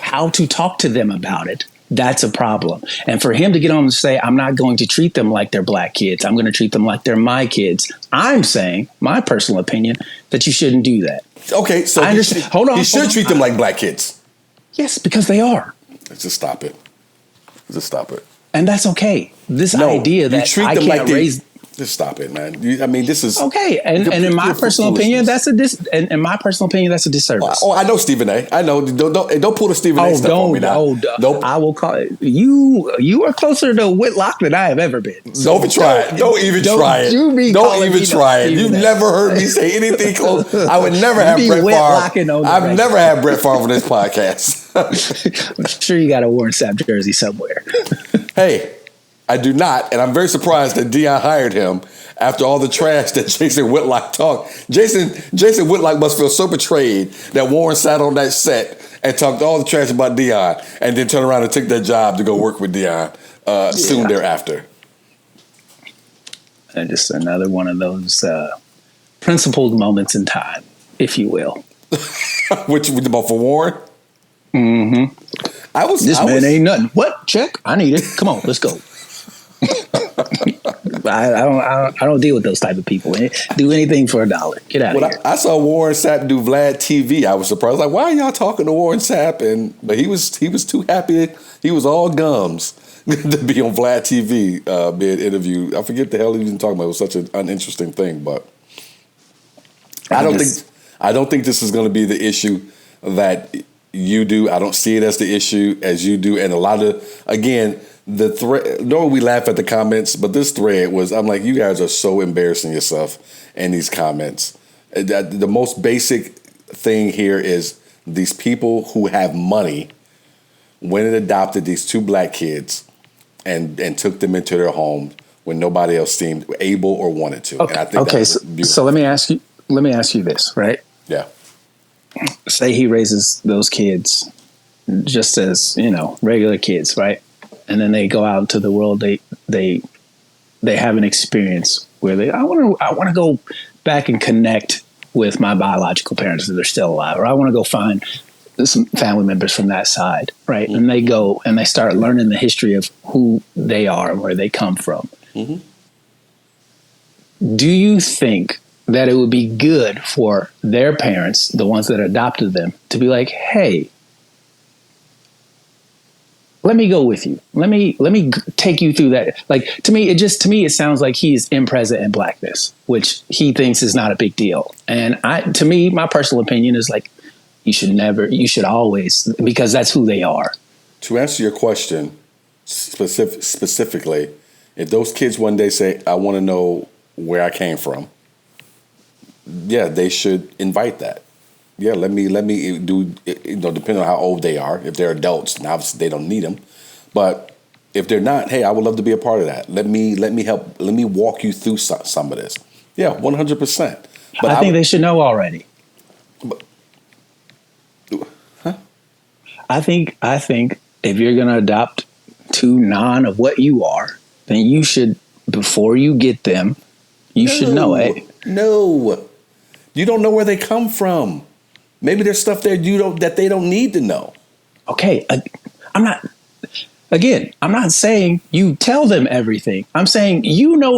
how to talk to them about it. That's a problem. And for him to get on and say, I'm not going to treat them like they're black kids. I'm going to treat them like they're my kids. I'm saying, my personal opinion, that you shouldn't do that. Okay, so he should treat them like black kids. Yes, because they are. Just stop it. And that's okay. This idea that treat I them can't like raise... Just stop it, man. This is... Okay, and in my personal opinion, that's a disservice. Oh, I know Stephen A. I know. Don't pull the Stephen A. stuff on me now. Nope. I will call it. You are closer to Whitlock than I have ever been. So don't try it. Don't even try it. Don't even try it. You've never heard me say anything close. I would never have Brett Favre. I've never had Brett Favre on this podcast. I'm sure you got a Warren Sapp jersey somewhere. Hey. I do not, and I'm very surprised that Deon hired him after all the trash that Jason Whitlock talked. Jason Whitlock must feel so betrayed that Warren sat on that set and talked all the trash about Deon and then turned around and took that job to go work with Deon soon thereafter. And just another one of those principled moments in time, if you will. Which was about for Warren? Mm-hmm. This man ain't nothing. What? Check. I need it. Come on, let's go. I don't deal with those type of people. Do anything for $1. Get out of here. I saw Warren Sapp do Vlad TV. I was surprised. Like, why are y'all talking to Warren Sapp? But he was too happy. He was all gums to be on Vlad TV being interviewed. I forget the hell he was talking about. It was such an uninteresting thing. But I don't think this is going to be the issue that you do. I don't see it as the issue as you do. And a lot of, again, the thread, normally we laugh at the comments, but this thread was, I'm like, you guys are so embarrassing yourself in these comments. The most basic thing here is these people who have money went and adopted these two black kids and took them into their home when nobody else seemed able or wanted to. Okay, and I think so let me ask you this, right? Yeah. Say he raises those kids just as, regular kids, right? And then they go out into the world. They have an experience where I want to go back and connect with my biological parents if they're still alive, or I want to go find some family members from that side, right? Mm-hmm. And they go and they start learning the history of who they are and where they come from. Mm-hmm. Do you think that it would be good for their parents, the ones that adopted them, to be like, hey, let me go with you. Let me take you through that. Like, to me, it sounds like he's impresent in blackness, which he thinks is not a big deal. And to me, my personal opinion is like, you should always, because that's who they are. To answer your question specifically, if those kids one day say, I want to know where I came from, yeah, they should invite that. Yeah, let me do, depending on how old they are. If they're adults, and obviously they don't need them. But if they're not, hey, I would love to be a part of that. Let me help. Let me walk you through some of this. Yeah, 100%. But I think they should know already. I think if you're going to adopt two non of what you are, then you should, before you get them, should know it. No, you don't know where they come from. Maybe there's stuff there that they don't need to know. Okay, I'm not saying you tell them everything. I'm saying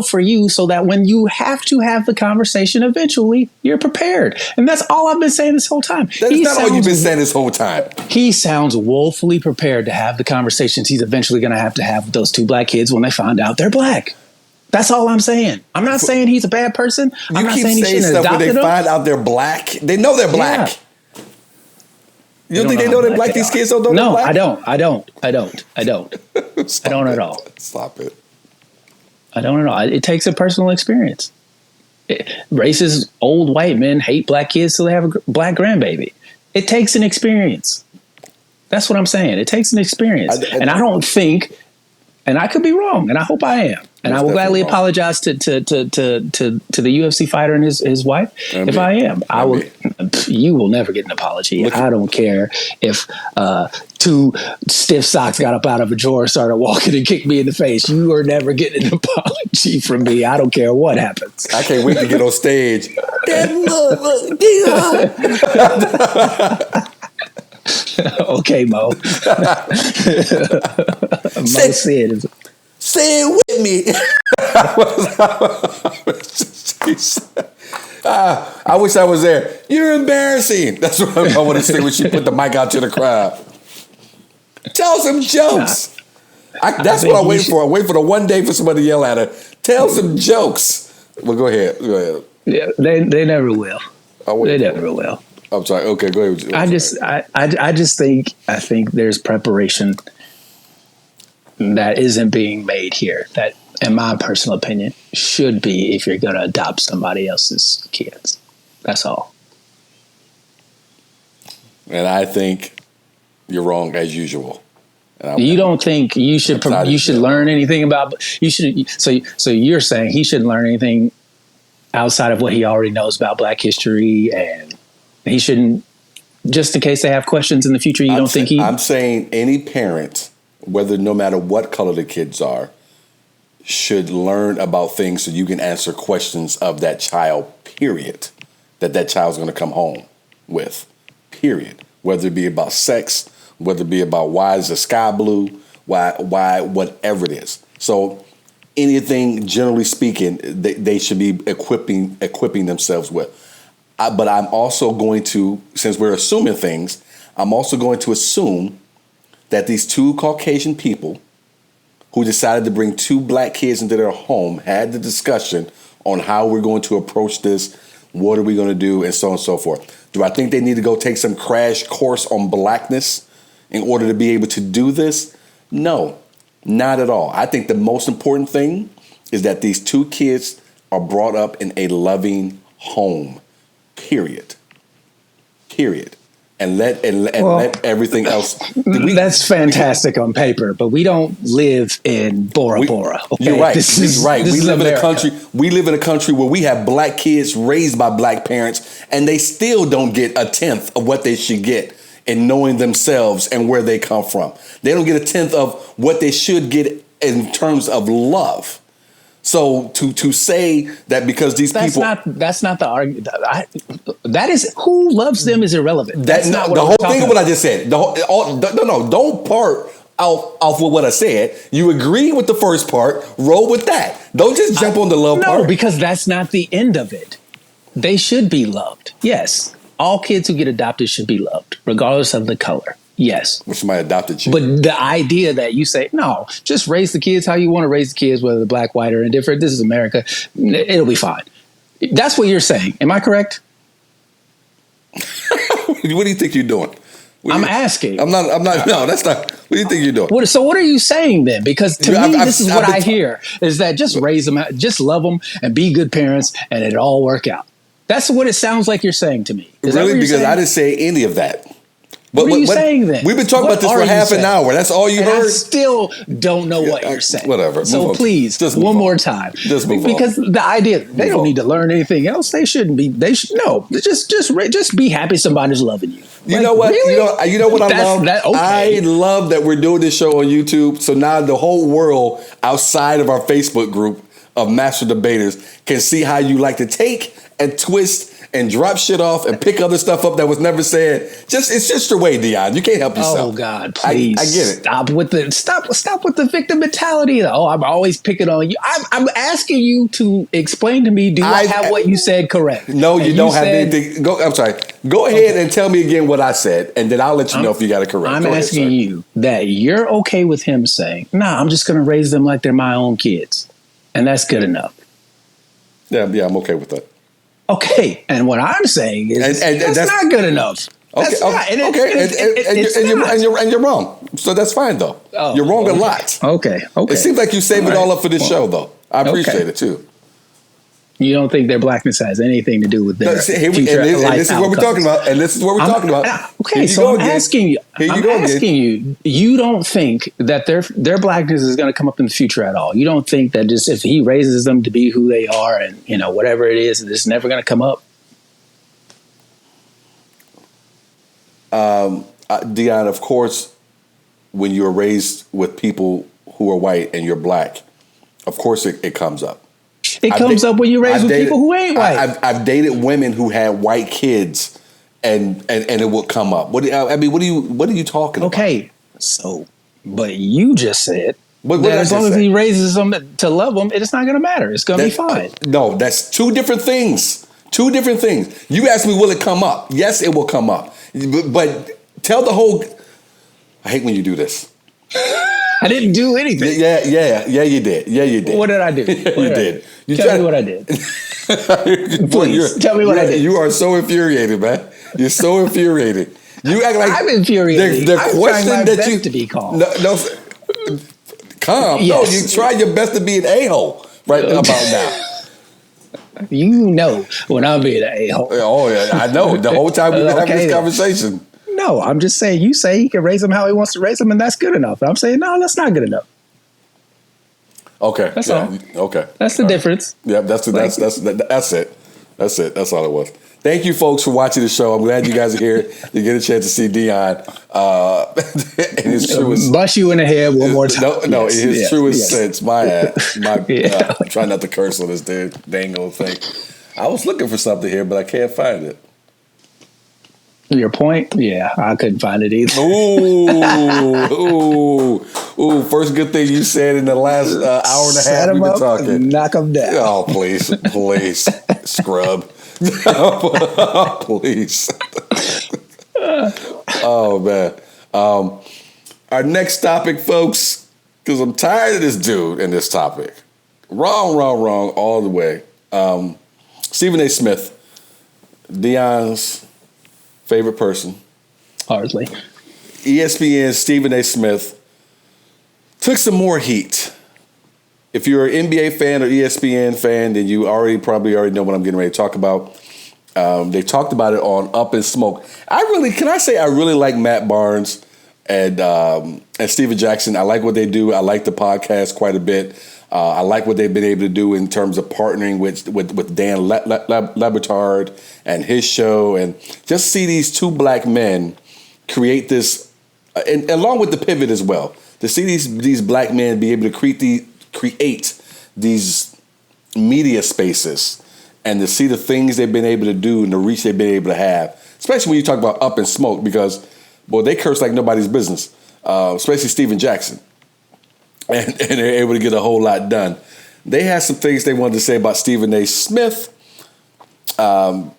for you so that when you have to have the conversation eventually, you're prepared. And that's all I've been saying this whole time. That's not all you've been saying this whole time. He sounds woefully prepared to have the conversations he's eventually going to have with those two black kids when they find out they're black. That's all I'm saying. I'm not saying he's a bad person. I'm not saying he shouldn't have adopted them. When they find out they're black, they know they're black. Yeah. You don't think they know they're black? These kids don't know they're black? No, I don't. I don't at all. Stop it. I don't at all. It takes a personal experience. Racist old white men hate black kids till they have a black grandbaby. It takes an experience. That's what I'm saying. It takes an experience. And I don't think, and I could be wrong, and I hope I am. And I will gladly apologize to the UFC fighter and his wife if I am. I will. You will never get an apology. I don't care if two stiff socks got up out of a drawer and started walking and kicked me in the face. You are never getting an apology from me. I don't care what happens. I can't wait to get on stage. Okay, Mo. Mo said. Say it with me. I wish I was there. You're embarrassing. That's what I want to say when she put the mic out to the crowd. Tell some jokes. That's what I wait for. I wait for the one day for somebody to yell at her. Tell some jokes. Well, go ahead. Yeah, they never will. They never will. I'm sorry. Okay, go ahead. I just think there's preparation that isn't being made here. That, in my personal opinion, should be if you're going to adopt somebody else's kids. That's all. And I think you're wrong as usual. You don't think you should learn anything about you should so you're saying he shouldn't learn anything outside of what he already knows about Black history, and he shouldn't, just in case they have questions in the future. I'm saying any parent, whether no matter what color the kids are, should learn about things so you can answer questions of that child, period, that child's going to come home with, period. Whether it be about sex, whether it be about why is the sky blue, why whatever it is. So anything, generally speaking, they should be equipping themselves with. But I'm also going to, since we're assuming things, I'm also going to assume that these two Caucasian people who decided to bring two black kids into their home had the discussion on how we're going to approach this, what are we going to do, and so on and so forth. Do I think they need to go take some crash course on blackness in order to be able to do this? No, not at all. I think the most important thing is that these two kids are brought up in a loving home, period. And let everything else. That's fantastic on paper, but we don't live in Bora Bora. Okay? You're right. We live in a country. We live in a country where we have black kids raised by black parents, and they still don't get a tenth of what they should get in knowing themselves and where they come from. They don't get a tenth of what they should get in terms of love. So to say that because these people, that's not the argument. That is, who loves them is irrelevant. That's not what the whole thing of what I just said. Don't part off with what I said. You agree with the first part. Roll with that. Don't just jump on the love part. No, because that's not the end of it. They should be loved. Yes, all kids who get adopted should be loved, regardless of the color. Yes. Which somebody adopted you. But the idea that you say, no, just raise the kids how you want to raise the kids, whether they're black, white, or indifferent. This is America. It'll be fine. That's what you're saying. Am I correct? What do you think you're doing? I'm asking. I'm not. No, that's not. What do you think you're doing? So what are you saying then? Because to me, this is what I hear, is that just raise them, just love them, and be good parents, and it'll all work out. That's what it sounds like you're saying to me. Really? Because I didn't say any of that. What are you saying then? We've been talking about this for half an hour. That's all you heard? I still don't know what you're saying. Whatever. So please, just one more time. Just move because the idea, they don't need to learn anything else. They shouldn't be. Just be happy somebody's loving you. You know what? Really? You know what I love? Okay. I love that we're doing this show on YouTube. So now the whole world outside of our Facebook group of Master Debaters can see how you like to take and twist and drop shit off and pick other stuff up that was never said. It's just your way, Deon. You can't help yourself. Oh God, please! I get it. Stop with the victim mentality. Oh, I'm always picking on you. I'm asking you to explain to me. Do I have what you said correct? No, you don't have anything. I'm sorry. Go ahead and tell me again what I said, and then I'll let you know if you got it correct. I'm asking you that you're okay with him saying, "Nah, I'm just going to raise them like they're my own kids," and that's good enough. Yeah, I'm okay with that. Okay, and what I'm saying is that's not good enough. Okay, and you're wrong. So that's fine though. You're wrong a lot. Okay. It seems like you save it all up for this show though. I appreciate it too. You don't think their blackness has anything to do with their future life this is what we're talking about. And this is what we're talking about. Okay, so I'm asking you. You don't think that their blackness is going to come up in the future at all? You don't think that just if he raises them to be who they are, and whatever it is, it's never going to come up? Deon, of course, when you're raised with people who are white and you're black, of course it comes up. It comes up when you're raised with people who ain't white. I've dated women who had white kids, and it would come up. What are you talking about? Okay, so but you just said what that as long as he raises them to love them, it's not going to matter. It's going to be fine. No, that's two different things. Two different things. You asked me, will it come up? Yes, it will come up. But tell the whole. I hate when you do this. I didn't do anything. Yeah, you did. Yeah, you did. What did I do? You did. Tell me what I did. Please, tell me what I did. You are so infuriated, man. You're so infuriated. You act like I'm infuriated. The I'm question trying my that best you to be calm. No, calm. Yes. No, you try your best to be an a-hole right about now. You know when I'm being an a-hole. Oh yeah, I know. The whole time we've been having this conversation. No, I'm just saying. You say he can raise them how he wants to raise them, and that's good enough. And I'm saying no, that's not good enough. Okay, that's all. Okay, that's the difference. Yeah, that's it. That's it. That's all it was. Thank you, folks, for watching the show. I'm glad you guys are here to get a chance to see Deon. In his truest, bust you in the head one more time. No, in his truest sense. My try not to curse on this dang old thing. I was looking for something here, but I can't find it. Your point? Yeah, I couldn't find it either. Ooh! First good thing you said in the last hour and a half we've been talking. Knock them down. Oh, please, scrub. Please. Oh man. Our next topic, folks, because I'm tired of this dude and this topic. Wrong all the way. Stephen A. Smith, Deon's favorite person. Hardly. ESPN's Stephen A. Smith took some more heat. If you're an NBA fan or ESPN fan, then you probably already know what I'm getting ready to talk about. They talked about it on Up in Smoke. I really like Matt Barnes and Steven Jackson. I like what they do. I like the podcast quite a bit. I like what they've been able to do in terms of partnering with Dan Lebertard and his show, and just see these two black men create this, and along with the pivot as well, to see these black men be able to create these media spaces, and to see the things they've been able to do and the reach they've been able to have, especially when you talk about Up in Smoke, because they curse like nobody's business, especially Steven Jackson. And they're able to get a whole lot done. They had some things they wanted to say about Stephen A. Smith. I'm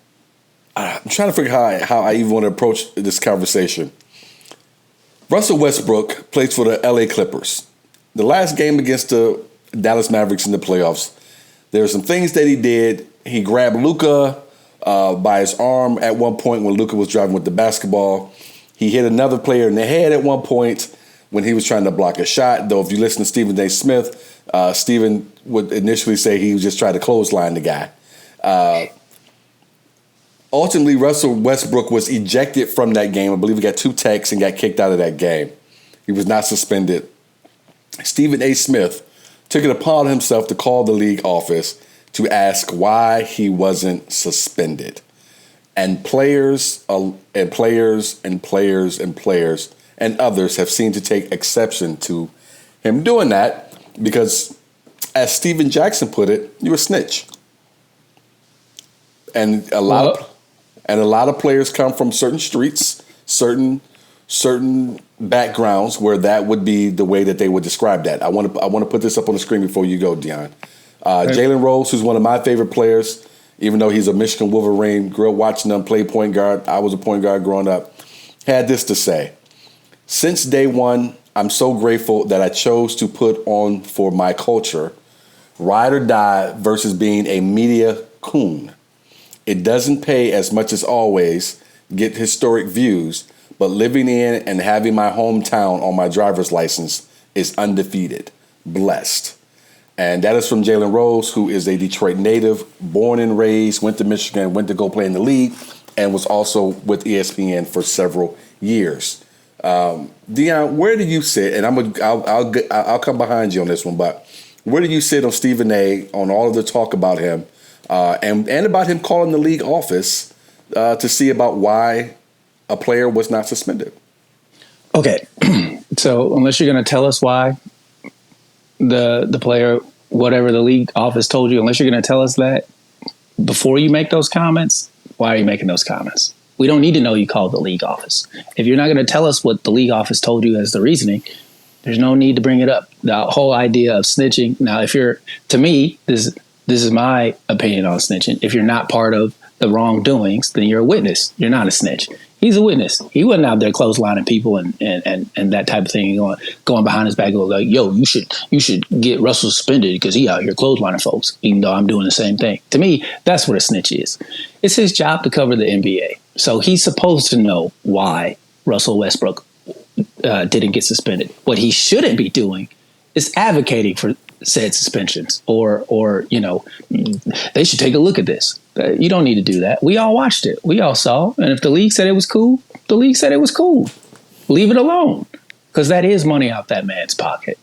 trying to figure how I even want to approach this conversation. Russell Westbrook plays for the LA Clippers. The last game against the Dallas Mavericks in the playoffs, there were some things that he did. He grabbed Luka by his arm at one point when Luka was driving with the basketball. He hit another player in the head at one point when he was trying to block a shot. Though if you listen to Stephen A. Smith, Stephen would initially say he was just trying to clothesline the guy. Ultimately, Russell Westbrook was ejected from that game. I believe he got 2 techs and got kicked out of that game. He was not suspended. Stephen A. Smith took it upon himself to call the league office to ask why he wasn't suspended. And players and others have seemed to take exception to him doing that because, as Steven Jackson put it, you're a snitch. And a lot of players come from certain streets, certain backgrounds where that would be the way that they would describe that. I want to put this up on the screen before you go, Deon. Jalen Rose, who's one of my favorite players, even though he's a Michigan Wolverine, grew up watching them play point guard. I was a point guard growing up. Had this to say: since day one, I'm so grateful that I chose to put on for my culture, ride or die versus being a media coon. It doesn't pay as much as always, get historic views, but living in and having my hometown on my driver's license is undefeated. Blessed. And that is from Jalen Rose, who is a Detroit native, born and raised, went to Michigan, went to go play in the league, and was also with ESPN for several years. Deon, where do you sit? And I'll come behind you on this one, but where do you sit on Stephen A. on all of the talk about him and about him calling the league office to see about why a player was not suspended? Okay, so unless you're going to tell us why the player, whatever the league office told you, unless you're going to tell us that before you make those comments, why are you making those comments? We don't need to know you called the league office. If you're not going to tell us what the league office told you as the reasoning, there's no need to bring it up. The whole idea of snitching. Now, to me, this is my opinion on snitching. If you're not part of the wrongdoings, then you're a witness. You're not a snitch. He's a witness. He wasn't out there clotheslining people and that type of thing, going behind his back, going like, "Yo, you should get Russell suspended because he out here clotheslining folks," even though I'm doing the same thing. To me, that's what a snitch is. It's his job to cover the NBA, so he's supposed to know why Russell Westbrook didn't get suspended. What he shouldn't be doing is advocating for said suspensions or they should take a look at this. You don't need to do that. We all watched it. We all saw. And if the league said it was cool, the league said it was cool. Leave it alone, because that is money out that man's pocket.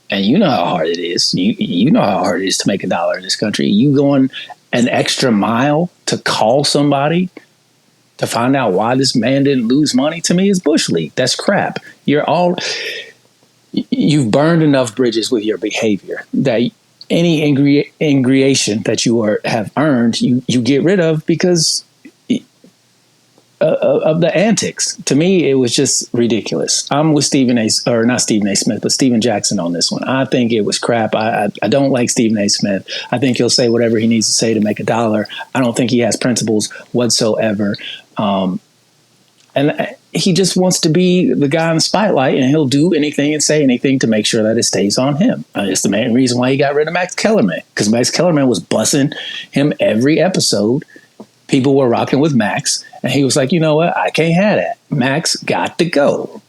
And you know how hard it is. You know how hard it is to make $1 in this country. You going an extra mile to call somebody to find out why this man didn't lose money, to me is bush league. That's crap. You've burned enough bridges with your behavior that any ingredient that you have earned, you get rid of because of the antics. To me, it was just ridiculous. I'm with not Stephen A. Smith, but Steven Jackson on this one. I think it was crap. I don't like Stephen A. Smith. I think he'll say whatever he needs to say to make $1. I don't think he has principles whatsoever. And he just wants to be the guy in the spotlight, and he'll do anything and say anything to make sure that it stays on him. It's the main reason why he got rid of Max Kellerman, because Max Kellerman was bussing him every episode. People were rocking with Max, and he was like, you know what? I can't have that. Max got to go.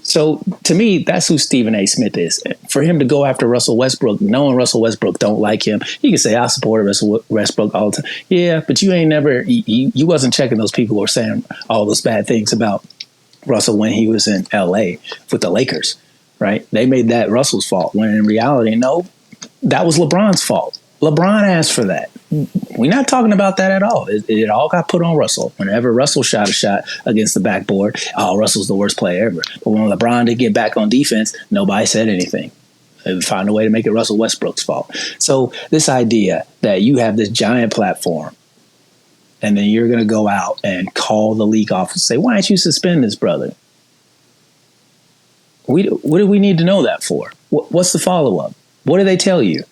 So to me, that's who Stephen A. Smith is. For him to go after Russell Westbrook, knowing Russell Westbrook don't like him, he can say, I supported Russell Westbrook all the time. Yeah, but you ain't never, you wasn't checking those people who were saying all those bad things about Russell when he was in L.A. with the Lakers, right? They made that Russell's fault, when in reality, no, that was LeBron's fault. LeBron asked for that. We're not talking about that at all. It all got put on Russell. Whenever Russell shot a shot against the backboard, Russell's the worst player ever. But when LeBron did get back on defense, nobody said anything. They would find a way to make it Russell Westbrook's fault. So this idea that you have this giant platform and then you're going to go out and call the league office and say, why don't you suspend this brother? What do we need to know that for? What's the follow-up? What did they tell you?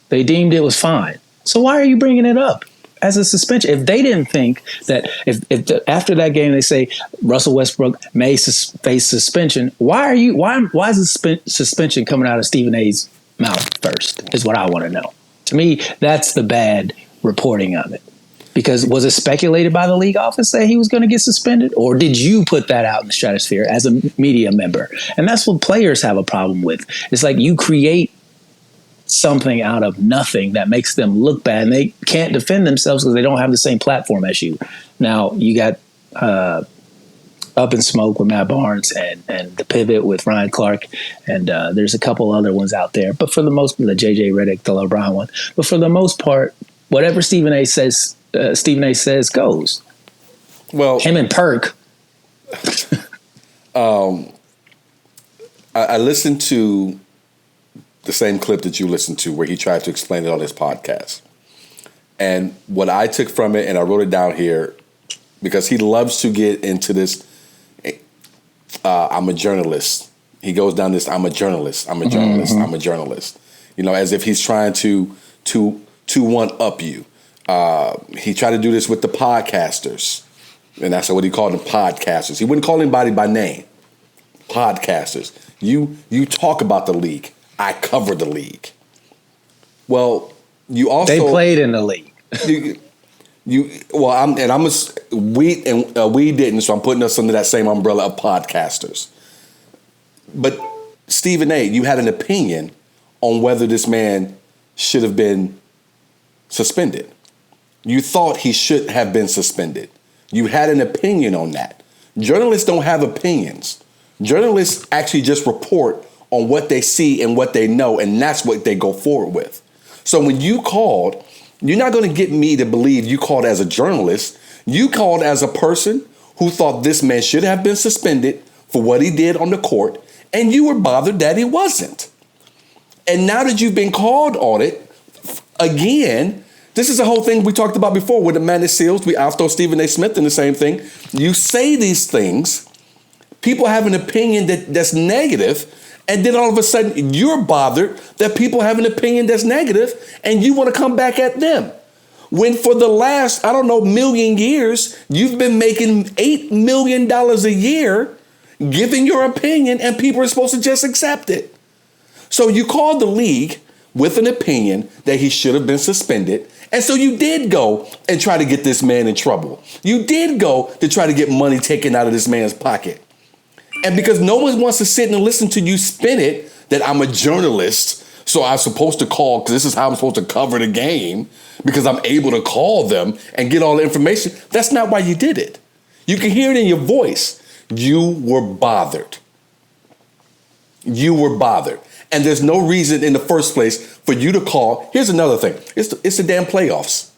They deemed it was fine. So why are you bringing it up as a suspension? If they didn't think that after that game they say Russell Westbrook may face suspension, why is the suspension coming out of Stephen A.'s mouth first is what I want to know. To me, that's the bad reporting of it. Because was it speculated by the league office that he was going to get suspended? Or did you put that out in the stratosphere as a media member? And that's what players have a problem with. It's like you create something out of nothing that makes them look bad, and they can't defend themselves because they don't have the same platform as you. Now you got Up in Smoke with Matt Barnes and The Pivot with Ryan Clark, and there's a couple other ones out there. But for the most part, the JJ Redick, the LeBron one. But for the most part, whatever Stephen A. says goes. Well, him and Perk. I listened to the same clip that you listened to where he tried to explain it on his podcast. And what I took from it, and I wrote it down here, because he loves to get into this, I'm a journalist. He goes down this, I'm a journalist, I'm a journalist, I'm a journalist. You know, as if he's trying to one-up you. He tried to do this with the podcasters. And that's what he called them, podcasters. He wouldn't call anybody by name. Podcasters. You talk about the league. I cover the league. Well, you also... They played in the league. We didn't, so I'm putting us under that same umbrella of podcasters. But Stephen A., you had an opinion on whether this man should have been suspended. You thought he should have been suspended. You had an opinion on that. Journalists don't have opinions. Journalists actually just report on what they see and what they know, and that's what they go forward with. So when you called, you're not going to get me to believe you called as a journalist. You called as a person who thought this man should have been suspended for what he did on the court, and you were bothered that he wasn't. And now that you've been called on it, again, this is the whole thing we talked about before with Amanda Seals. I'll throw Stephen A. Smith in the same thing. You say these things, people have an opinion that's negative, and then all of a sudden you're bothered that people have an opinion that's negative, and you want to come back at them. When for the last, million years, you've been making $8 million a year, giving your opinion, and people are supposed to just accept it. So you called the league with an opinion that he should have been suspended. And so you did go and try to get this man in trouble. You did go to try to get money taken out of this man's pocket. And because no one wants to sit and listen to you spin it that I'm a journalist, so I'm supposed to call because this is how I'm supposed to cover the game because I'm able to call them and get all the information. That's not why you did it. You can hear it in your voice. You were bothered. You were bothered. And there's no reason in the first place for you to call. Here's another thing. It's the damn playoffs.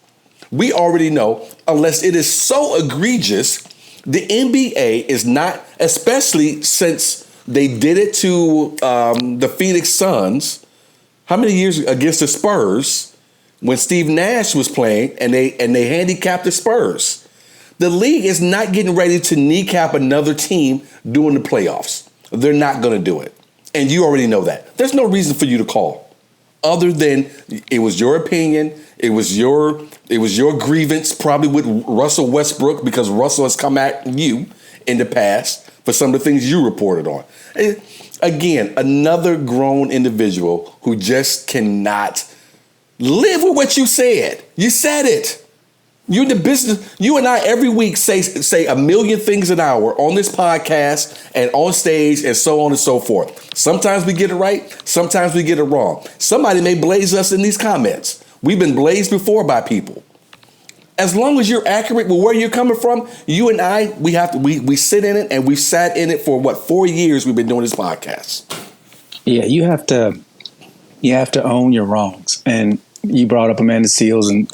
We already know, unless it is so egregious, the NBA is not, especially since they did it to the Phoenix Suns. How many years against the Spurs when Steve Nash was playing and they handicapped the Spurs? The league is not getting ready to kneecap another team during the playoffs. They're not going to do it. And you already know that. There's no reason for you to call other than it was your opinion. It was your grievance probably with Russell Westbrook because Russell has come at you in the past for some of the things you reported on. And again, another grown individual who just cannot live with what you said. You said it. You're in the business. You and I every week say a million things an hour on this podcast and on stage and so on and so forth. Sometimes we get it right. Sometimes we get it wrong. Somebody may blaze us in these comments. We've been blazed before by people. As long as you're accurate with where you're coming from, you and I, we sit in it and we've sat in it for 4 years we've been doing this podcast. Yeah, you have to own your wrongs. And you brought up Amanda Seals and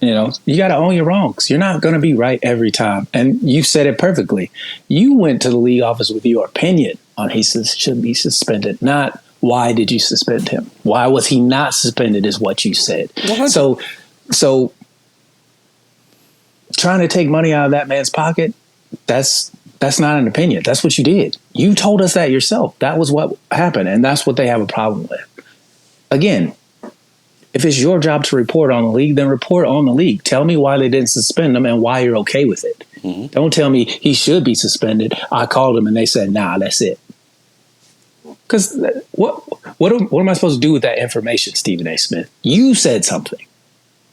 you got to own your wrongs. You're not going to be right every time. And you said it perfectly. You went to the league office with your opinion on he should be suspended, not why did you suspend him? Why was he not suspended is what you said. 100. So trying to take money out of that man's pocket, that's not an opinion. That's what you did. You told us that yourself. That was what happened. And that's what they have a problem with. Again, if it's your job to report on the league, then report on the league. Tell me why they didn't suspend him and why you're okay with it. Mm-hmm. Don't tell me he should be suspended. I called him and they said, nah, that's it. Because what am I supposed to do with that information, Stephen A. Smith? You said something.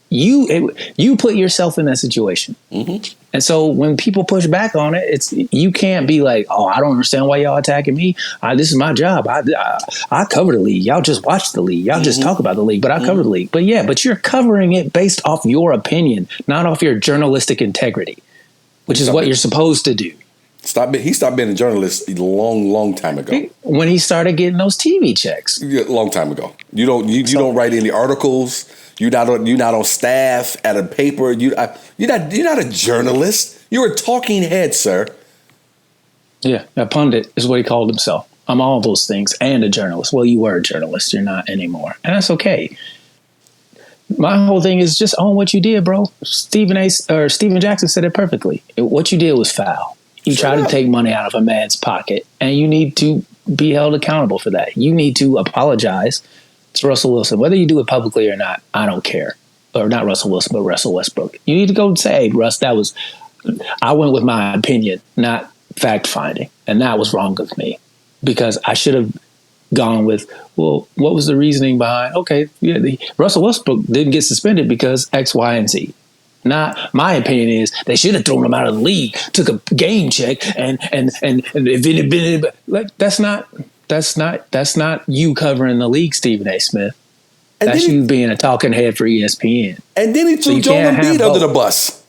You put yourself in that situation. Mm-hmm. And so when people push back on it, you can't be like, oh, I don't understand why y'all attacking me. This is my job. I cover the league. Y'all just watch the league. Y'all just talk about the league, but I cover the league. But you're covering it based off your not off your journalistic integrity, which is what you're supposed to do. He stopped being a journalist a long time ago. When he started getting those TV checks. A long time ago. You don't write any articles. You're not on staff at a paper. You're not a journalist. You're a talking head, sir. Yeah, a pundit is what he called himself. I'm all those things and a journalist. Well, you were a journalist. You're not anymore. And that's okay. My whole thing is just own what you did, bro. Steven Jackson said it perfectly. What you did was foul. You tried to take money out of a man's pocket, and you need to be held accountable for that. You need to apologize to Russell Wilson. Whether you do it publicly or not, I don't care. Or not Russell Wilson, but Russell Westbrook. You need to go and say, hey, Russ, I went with my opinion, not fact finding. And that was wrong of me. Because I should have gone with, well, what was the reasoning behind, okay, yeah, Russell Westbrook didn't get suspended because X, Y, and Z. Not my opinion is they should have thrown him out of the league, took a game check, and if it had been like that's not you covering the league, Stephen A. Smith. And that's you being a talking head for ESPN. And then he threw Joel Embiid under the bus.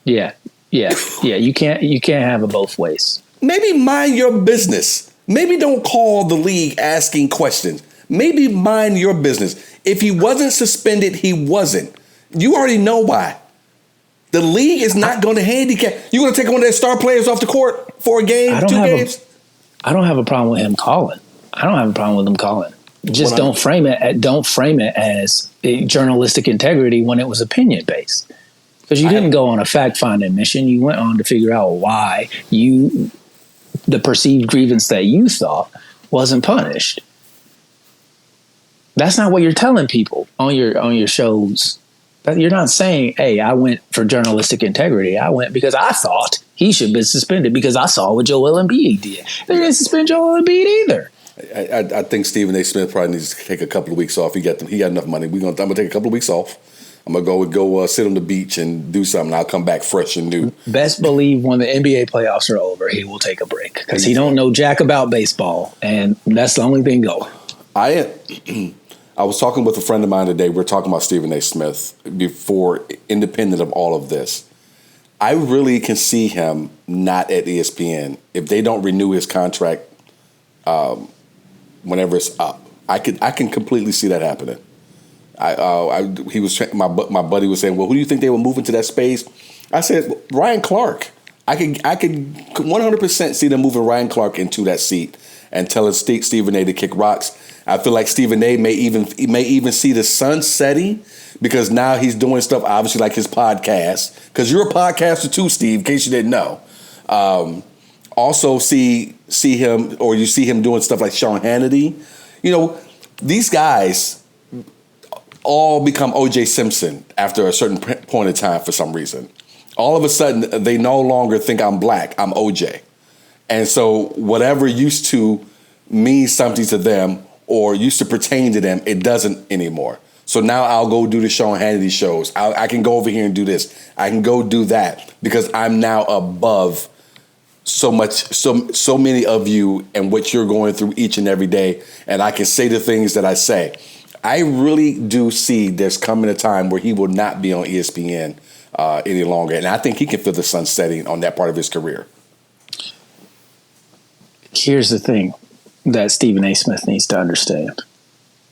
Yeah. You can't have it both ways. Maybe mind your business. Maybe don't call the league asking questions. Maybe mind your business. If he wasn't suspended, he wasn't. You already know why. The league is not going to handicap. You're going to take one of their star players off the court for a game, 2 games? I don't have a problem with him calling. I don't have a problem with him calling. Just don't frame it as journalistic integrity when it was opinion based. Because you didn't go on a fact finding mission. You went on to figure out why the perceived grievance that you thought wasn't punished. That's not what you're telling people on your shows. You're not saying, hey, I went for journalistic integrity. I went because I thought he should be suspended because I saw what Joel Embiid did. They didn't suspend Joel Embiid either. I think Stephen A. Smith probably needs to take a couple of weeks off. He got enough money. I'm gonna take a couple of weeks off. I'm gonna go sit on the beach and do something. I'll come back fresh and new. Best believe when the NBA playoffs are over, he will take a break because he don't know jack about baseball, and that's the only thing going. I was talking with a friend of mine today. We're talking about Stephen A. Smith before, independent of all of this. I really can see him not at ESPN if they don't renew his contract. Whenever it's up, I can completely see that happening. My buddy was saying, well, who do you think they were moving to that space? I said, Ryan Clark. I could 100% see them moving Ryan Clark into that seat and telling Stephen A. to kick rocks. I feel like Stephen A. may even see the sun setting because now he's doing stuff obviously like his podcast. Because you're a podcaster too, Steve, in case you didn't know. Also see him, or you see him doing stuff like Sean Hannity. You know, these guys all become O.J. Simpson after a certain point in time for some reason. All of a sudden, they no longer think I'm black, I'm O.J. And so whatever used to mean something to them or used to pertain to them, it doesn't anymore. So now I'll go do the Sean Hannity shows. I can go over here and do this. I can go do that because I'm now above so many of you and what you're going through each and every day. And I can say the things that I say. I really do see there's coming a time where he will not be on ESPN any longer. And I think he can feel the sun setting on that part of his career. Here's the thing that Stephen A. Smith needs to understand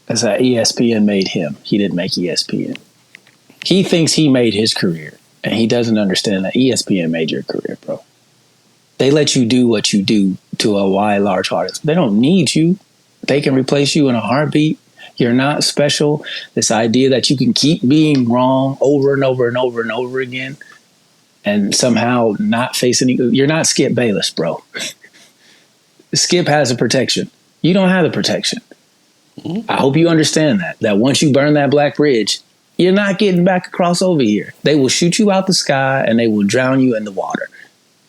is that ESPN made him. He didn't make ESPN. He thinks he made his career, and he doesn't understand that ESPN made your career, bro. They let you do what you do to a wide, large audience. They don't need you. They can replace you in a heartbeat. You're not special. This idea that you can keep being wrong over and over and over and over again and somehow not face any... You're not Skip Bayless, bro. Skip has a protection. You don't have the protection. I hope you understand that once you burn that black bridge, you're not getting back across over here. They will shoot you out the sky and they will drown you in the water.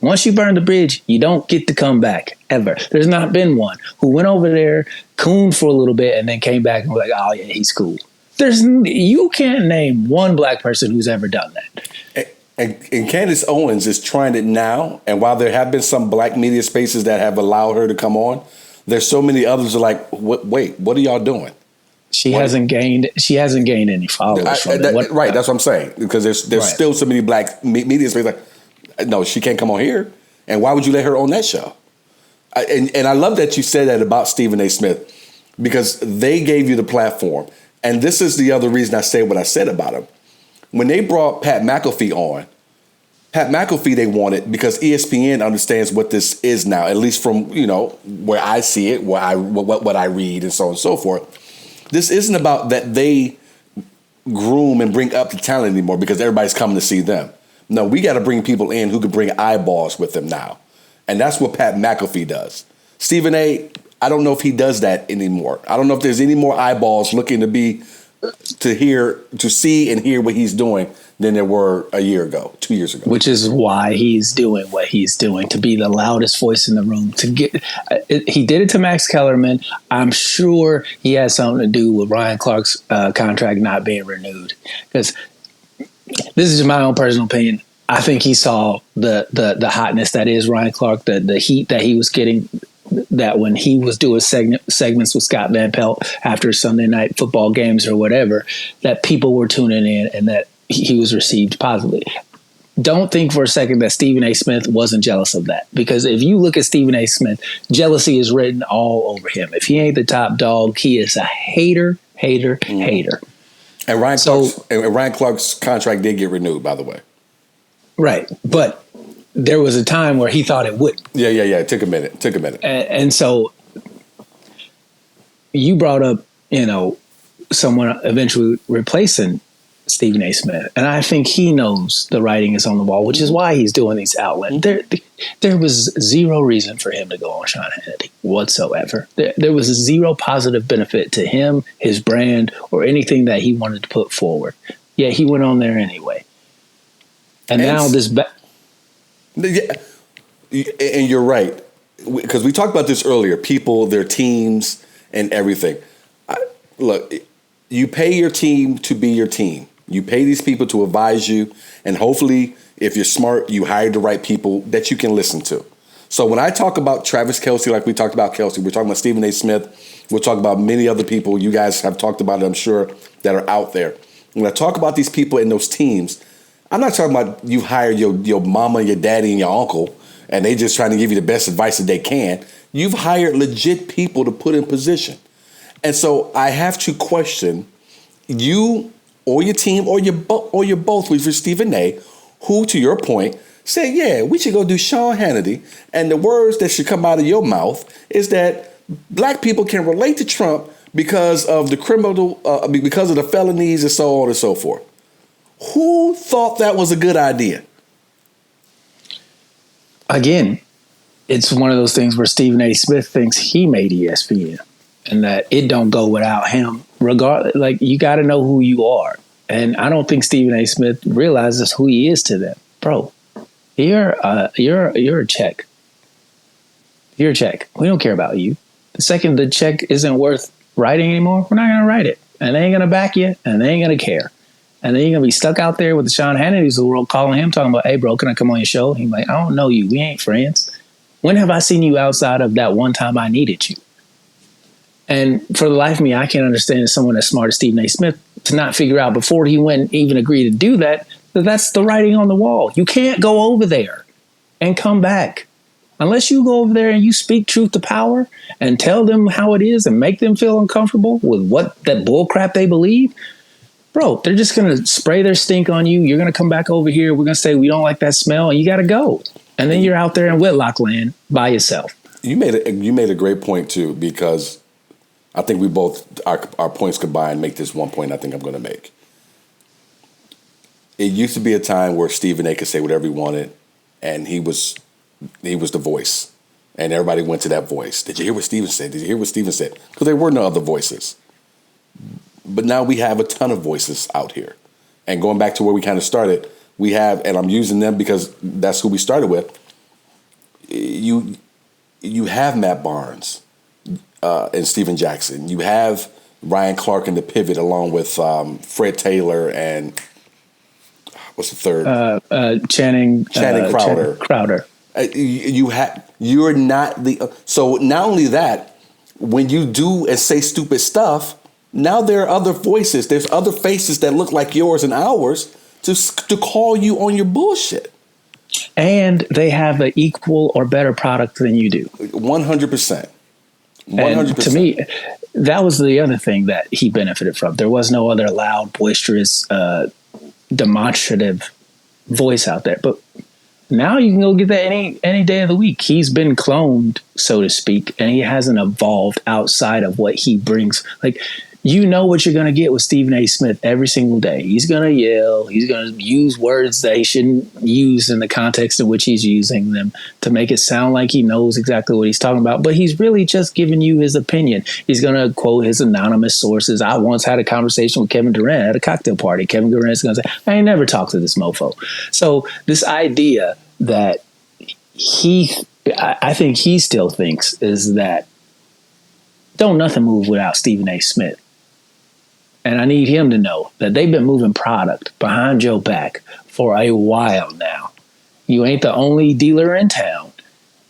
Once you burn the bridge, you don't get to come back ever. There's not been one who went over there, cooned for a little bit, and then came back and was like, oh, yeah, he's cool. You can't name one black person who's ever done that. And Candace Owens is trying it now. And while there have been some black media spaces that have allowed her to come on, there's so many others are like, wait, what are y'all doing? She hasn't gained any followers from it. Right, that's what I'm saying. Because there's still so many black media spaces like, no, she can't come on here. And why would you let her on that show? And I love that you said that about Stephen A. Smith because they gave you the platform. And this is the other reason I say what I said about him. When they brought Pat McAfee on, they wanted because ESPN understands what this is now, at least from, where I see it, what I read and so on and so forth. This isn't about that they groom and bring up the talent anymore because everybody's coming to see them. No, we got to bring people in who can bring eyeballs with them now. And that's what Pat McAfee does. Stephen A., I don't know if he does that anymore. I don't know if there's any more eyeballs looking to see and hear what he's doing than there were a year ago, 2 years ago. Which is why he's doing what he's doing, to be the loudest voice in the room. He did it to Max Kellerman. I'm sure he has something to do with Ryan Clark's contract not being renewed. Because this is my own personal opinion. I think he saw the hotness that is Ryan Clark, the heat that he was getting, that when he was doing segments with Scott Van Pelt after Sunday night football games or whatever, that people were tuning in and that he was received positively. Don't think for a second that Stephen A. Smith wasn't jealous of that, because if you look at Stephen A. Smith, jealousy is written all over him. If he ain't the top dog, he is a hater. And Ryan Clark's contract did get renewed, by the way. Right, but there was a time where he thought it wouldn't. Yeah. It took a minute. And so you brought up, someone eventually replacing Stephen A. Smith. And I think he knows the writing is on the wall, which is why he's doing these outlets. There was zero reason for him to go on Sean Hannity whatsoever. There was zero positive benefit to him, his brand, or anything that he wanted to put forward. Yet he went on there anyway. And now this... Yeah, and you're right, because we talked about this earlier. People, their teams, and everything. Look, you pay your team to be your team. You pay these people to advise you, and hopefully, if you're smart, you hire the right people that you can listen to. So when I talk about Travis Kelce, like we talked about Kelce, we're talking about Stephen A. Smith. We'll talk about many other people. You guys have talked about it, I'm sure, that are out there. When I talk about these people in those teams, I'm not talking about you hired your mama, your daddy, and your uncle, and they just trying to give you the best advice that they can. You've hired legit people to put in position. And so I have to question you or your team or you're both with Stephen A., who, to your point, say, yeah, we should go do Sean Hannity. And the words that should come out of your mouth is that black people can relate to Trump because of the because of the felonies and so on and so forth. Who thought that was a good idea? Again, it's one of those things where Stephen A. Smith thinks he made ESPN and that it don't go without him. Regardless, like, you got to know who you are. And I don't think Stephen A. Smith realizes who he is to them. Bro, you're a check. You're a check. We don't care about you. The second the check isn't worth writing anymore, we're not going to write it. And they ain't going to back you, and they ain't going to care. And then you're going to be stuck out there with the Sean Hannitys of the world calling him, talking about, hey, bro, can I come on your show? He's like, I don't know you. We ain't friends. When have I seen you outside of that one time I needed you? And for the life of me, I can't understand someone as smart as Stephen A. Smith to not figure out before he went and even agreed to do that, that's the writing on the wall. You can't go over there and come back. Unless you go over there and you speak truth to power and tell them how it is and make them feel uncomfortable with that bull crap they believe, bro, they're just going to spray their stink on you. You're going to come back over here. We're going to say we don't like that smell, and you got to go. And then you're out there in Whitlock land by yourself. You made a great point, too, because I think we both, our points combined make this one point I think I'm going to make. It used to be a time where Stephen A. could say whatever he wanted, and he was the voice. And everybody went to that voice. Did you hear what Stephen said? Did you hear what Stephen said? Because there were no other voices. But now we have a ton of voices out here. And going back to where we kind of started, we have, and I'm using them because that's who we started with, you have Matt Barnes and Steven Jackson. You have Ryan Clark in the pivot along with Fred Taylor and what's the third? Channing Crowder. Crowder. You're not the. So not only that, when you do and say stupid stuff, now there are other voices. There's other faces that look like yours and ours to call you on your bullshit. And they have an equal or better product than you do. 100%. 100%. To me, that was the other thing that he benefited from. There was no other loud, boisterous, demonstrative voice out there. But now you can go get that any day of the week. He's been cloned, so to speak, and he hasn't evolved outside of what he brings. Like, you know what you're going to get with Stephen A. Smith every single day. He's going to yell. He's going to use words that he shouldn't use in the context in which he's using them to make it sound like he knows exactly what he's talking about. But he's really just giving you his opinion. He's going to quote his anonymous sources. I once had a conversation with Kevin Durant at a cocktail party. Kevin Durant's going to say, I ain't never talked to this mofo. So this idea that I think he still thinks is that don't nothing move without Stephen A. Smith. And I need him to know that they've been moving product behind your back for a while now. You ain't the only dealer in town,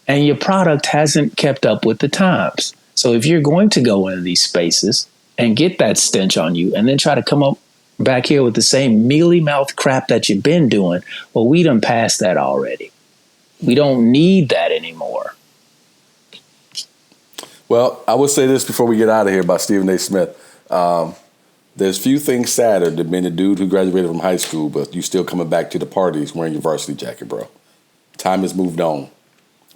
and your product hasn't kept up with the times. So if you're going to go into these spaces and get that stench on you and then try to come up back here with the same mealy mouth crap that you've been doing, well, we done passed that already. We don't need that anymore. Well, I will say this before we get out of here about Stephen A. Smith. There's few things sadder than being a dude who graduated from high school, but you still coming back to the parties wearing your varsity jacket, bro. Time has moved on.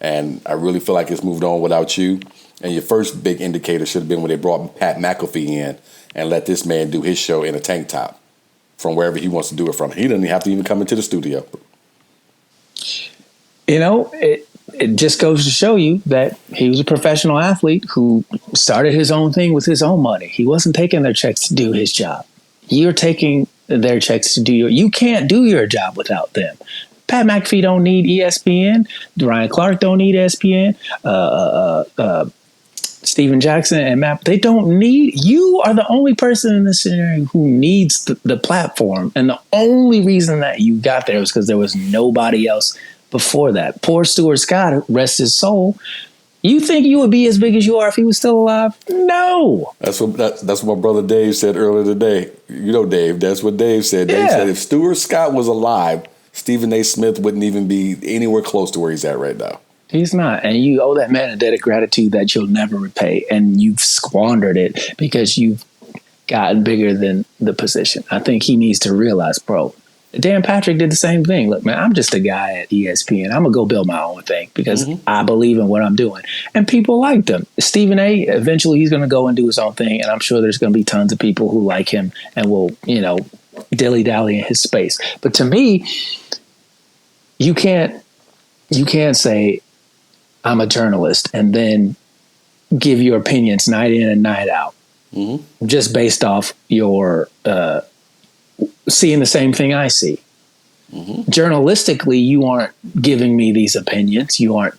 And I really feel like it's moved on without you. And your first big indicator should have been when they brought Pat McAfee in and let this man do his show in a tank top from wherever he wants to do it from. He doesn't have to even come into the studio. You know, it just goes to show you that he was a professional athlete who started his own thing with his own money. He wasn't taking their checks to do his job. You're taking their checks to do you can't do your job without them. Pat McAfee don't need ESPN. Ryan Clark don't need ESPN. Steven Jackson and Matt, they don't need, you are the only person in this scenario who needs the platform. And the only reason that you got there was because there was nobody else before that. Poor Stuart Scott, rest his soul. You think you would be as big as you are if he was still alive? No. That's what my brother Dave said earlier today. You know, Dave, that's what Dave said. Dave said if Stuart Scott was alive, Stephen A. Smith wouldn't even be anywhere close to where he's at right now. He's not. And you owe that man a debt of gratitude that you'll never repay. And you've squandered it because you've gotten bigger than the position. I think he needs to realize, bro, Dan Patrick did the same thing. Look, man, I'm just a guy at ESPN. I'm going to go build my own thing because I believe in what I'm doing. And people liked him. Stephen A., eventually he's going to go and do his own thing. And I'm sure there's going to be tons of people who like him and will, dilly-dally in his space. But to me, you can't say I'm a journalist and then give your opinions night in and night out just based off your seeing the same thing I see. Journalistically, you aren't giving me these opinions. You're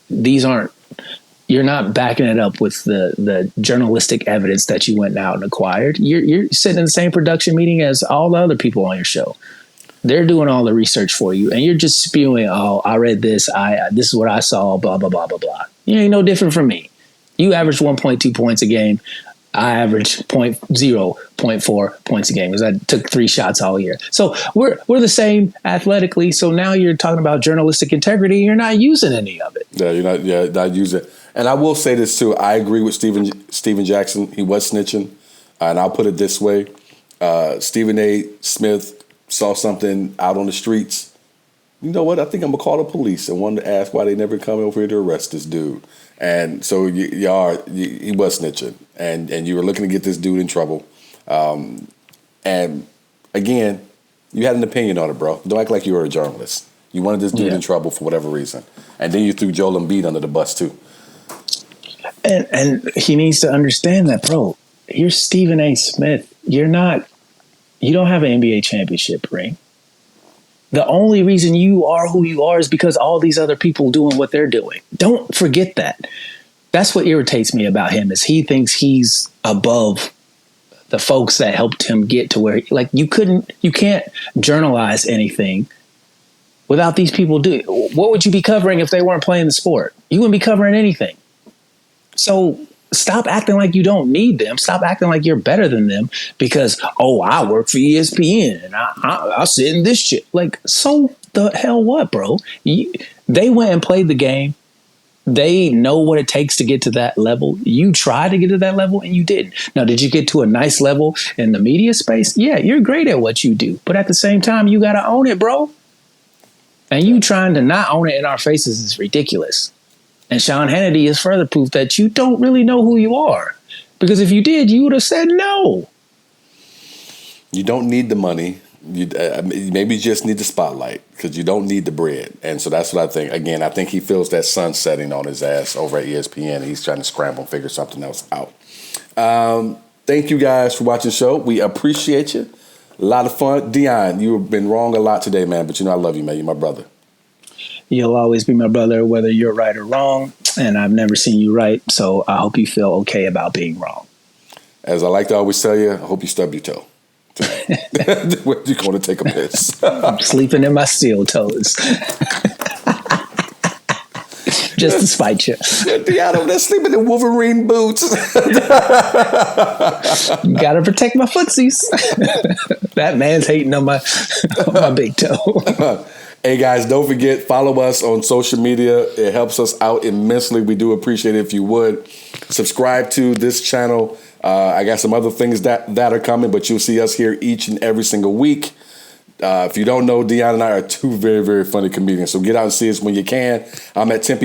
not backing it up with the journalistic evidence that you went out and acquired. You're sitting in the same production meeting as all the other people on your show. They're doing all the research for you, and you're just spewing, oh, I read this, this is what I saw, blah, blah, blah, blah, blah. You ain't no different from me. You average 1.2 points a game. I average 0.4 points a game because I took 3 shots all year. So we're the same athletically. So now you're talking about journalistic integrity. You're not using any of it. Yeah, you're not using it. And I will say this too. I agree with Steven Jackson. He was snitching, and I'll put it this way: Stephen A. Smith saw something out on the streets. You know what? I think I'm gonna call the police and wanted to ask why they never come over here to arrest this dude. And so he was snitching, and you were looking to get this dude in trouble. And again, you had an opinion on it, bro. Don't act like you were a journalist. You wanted this dude in trouble for whatever reason, and then you threw Joel Embiid under the bus too. And he needs to understand that, bro. You're Stephen A. Smith. You don't have an NBA championship ring. The only reason you are who you are is because all these other people doing what they're doing. Don't forget that. That's what irritates me about him is he thinks he's above the folks that helped him get to where you can't journalize anything without these people doing. What would you be covering if they weren't playing the sport? You wouldn't be covering anything. So stop acting like you don't need them. Stop acting like you're better than them because, I work for ESPN and I'll sit in this shit. Like, so the hell what, bro? They went and played the game. They know what it takes to get to that level. You tried to get to that level and you didn't. Now, did you get to a nice level in the media space? Yeah, you're great at what you do. But at the same time, you got to own it, bro. And you trying to not own it in our faces is ridiculous. And Sean Hannity is further proof that you don't really know who you are. Because if you did, you would have said no. You don't need the money. Maybe you just need the spotlight because you don't need the bread. And so that's what I think. Again, I think he feels that sun setting on his ass over at ESPN. And he's trying to scramble and figure something else out. Thank you guys for watching the show. We appreciate you. A lot of fun. Deon, you've been wrong a lot today, man. But I love you, man. You're my brother. You'll always be my brother, whether you're right or wrong. And I've never seen you right. So I hope you feel okay about being wrong. As I like to always tell you, I hope you stub your toe. You're going to take a piss. I'm sleeping in my steel toes. Just to spite you. Deon over there sleeping in Wolverine boots. Gotta protect my footsies. That man's hating on my big toe. Hey guys, don't forget, follow us on social media. It helps us out immensely. We do appreciate it if you would. Subscribe to this channel. I got some other things that are coming, but you'll see us here each and every single week. If you don't know, Deon and I are two very, very funny comedians. So get out and see us when you can. I'm at Stand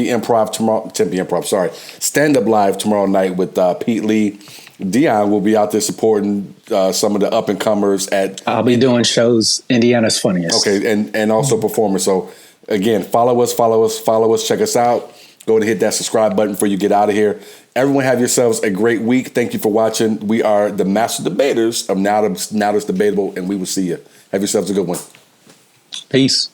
Up Live tomorrow night with Pete Lee. Deon will be out there supporting some of the up and comers I'll be doing shows. Indiana's Funniest. Okay, and also performers. So again, follow us. Check us out. Go ahead and hit that subscribe button before you get out of here. Everyone have yourselves a great week. Thank you for watching. We are the Master Debaters of Now That's Debatable, and we will see you. Have yourselves a good one. Peace.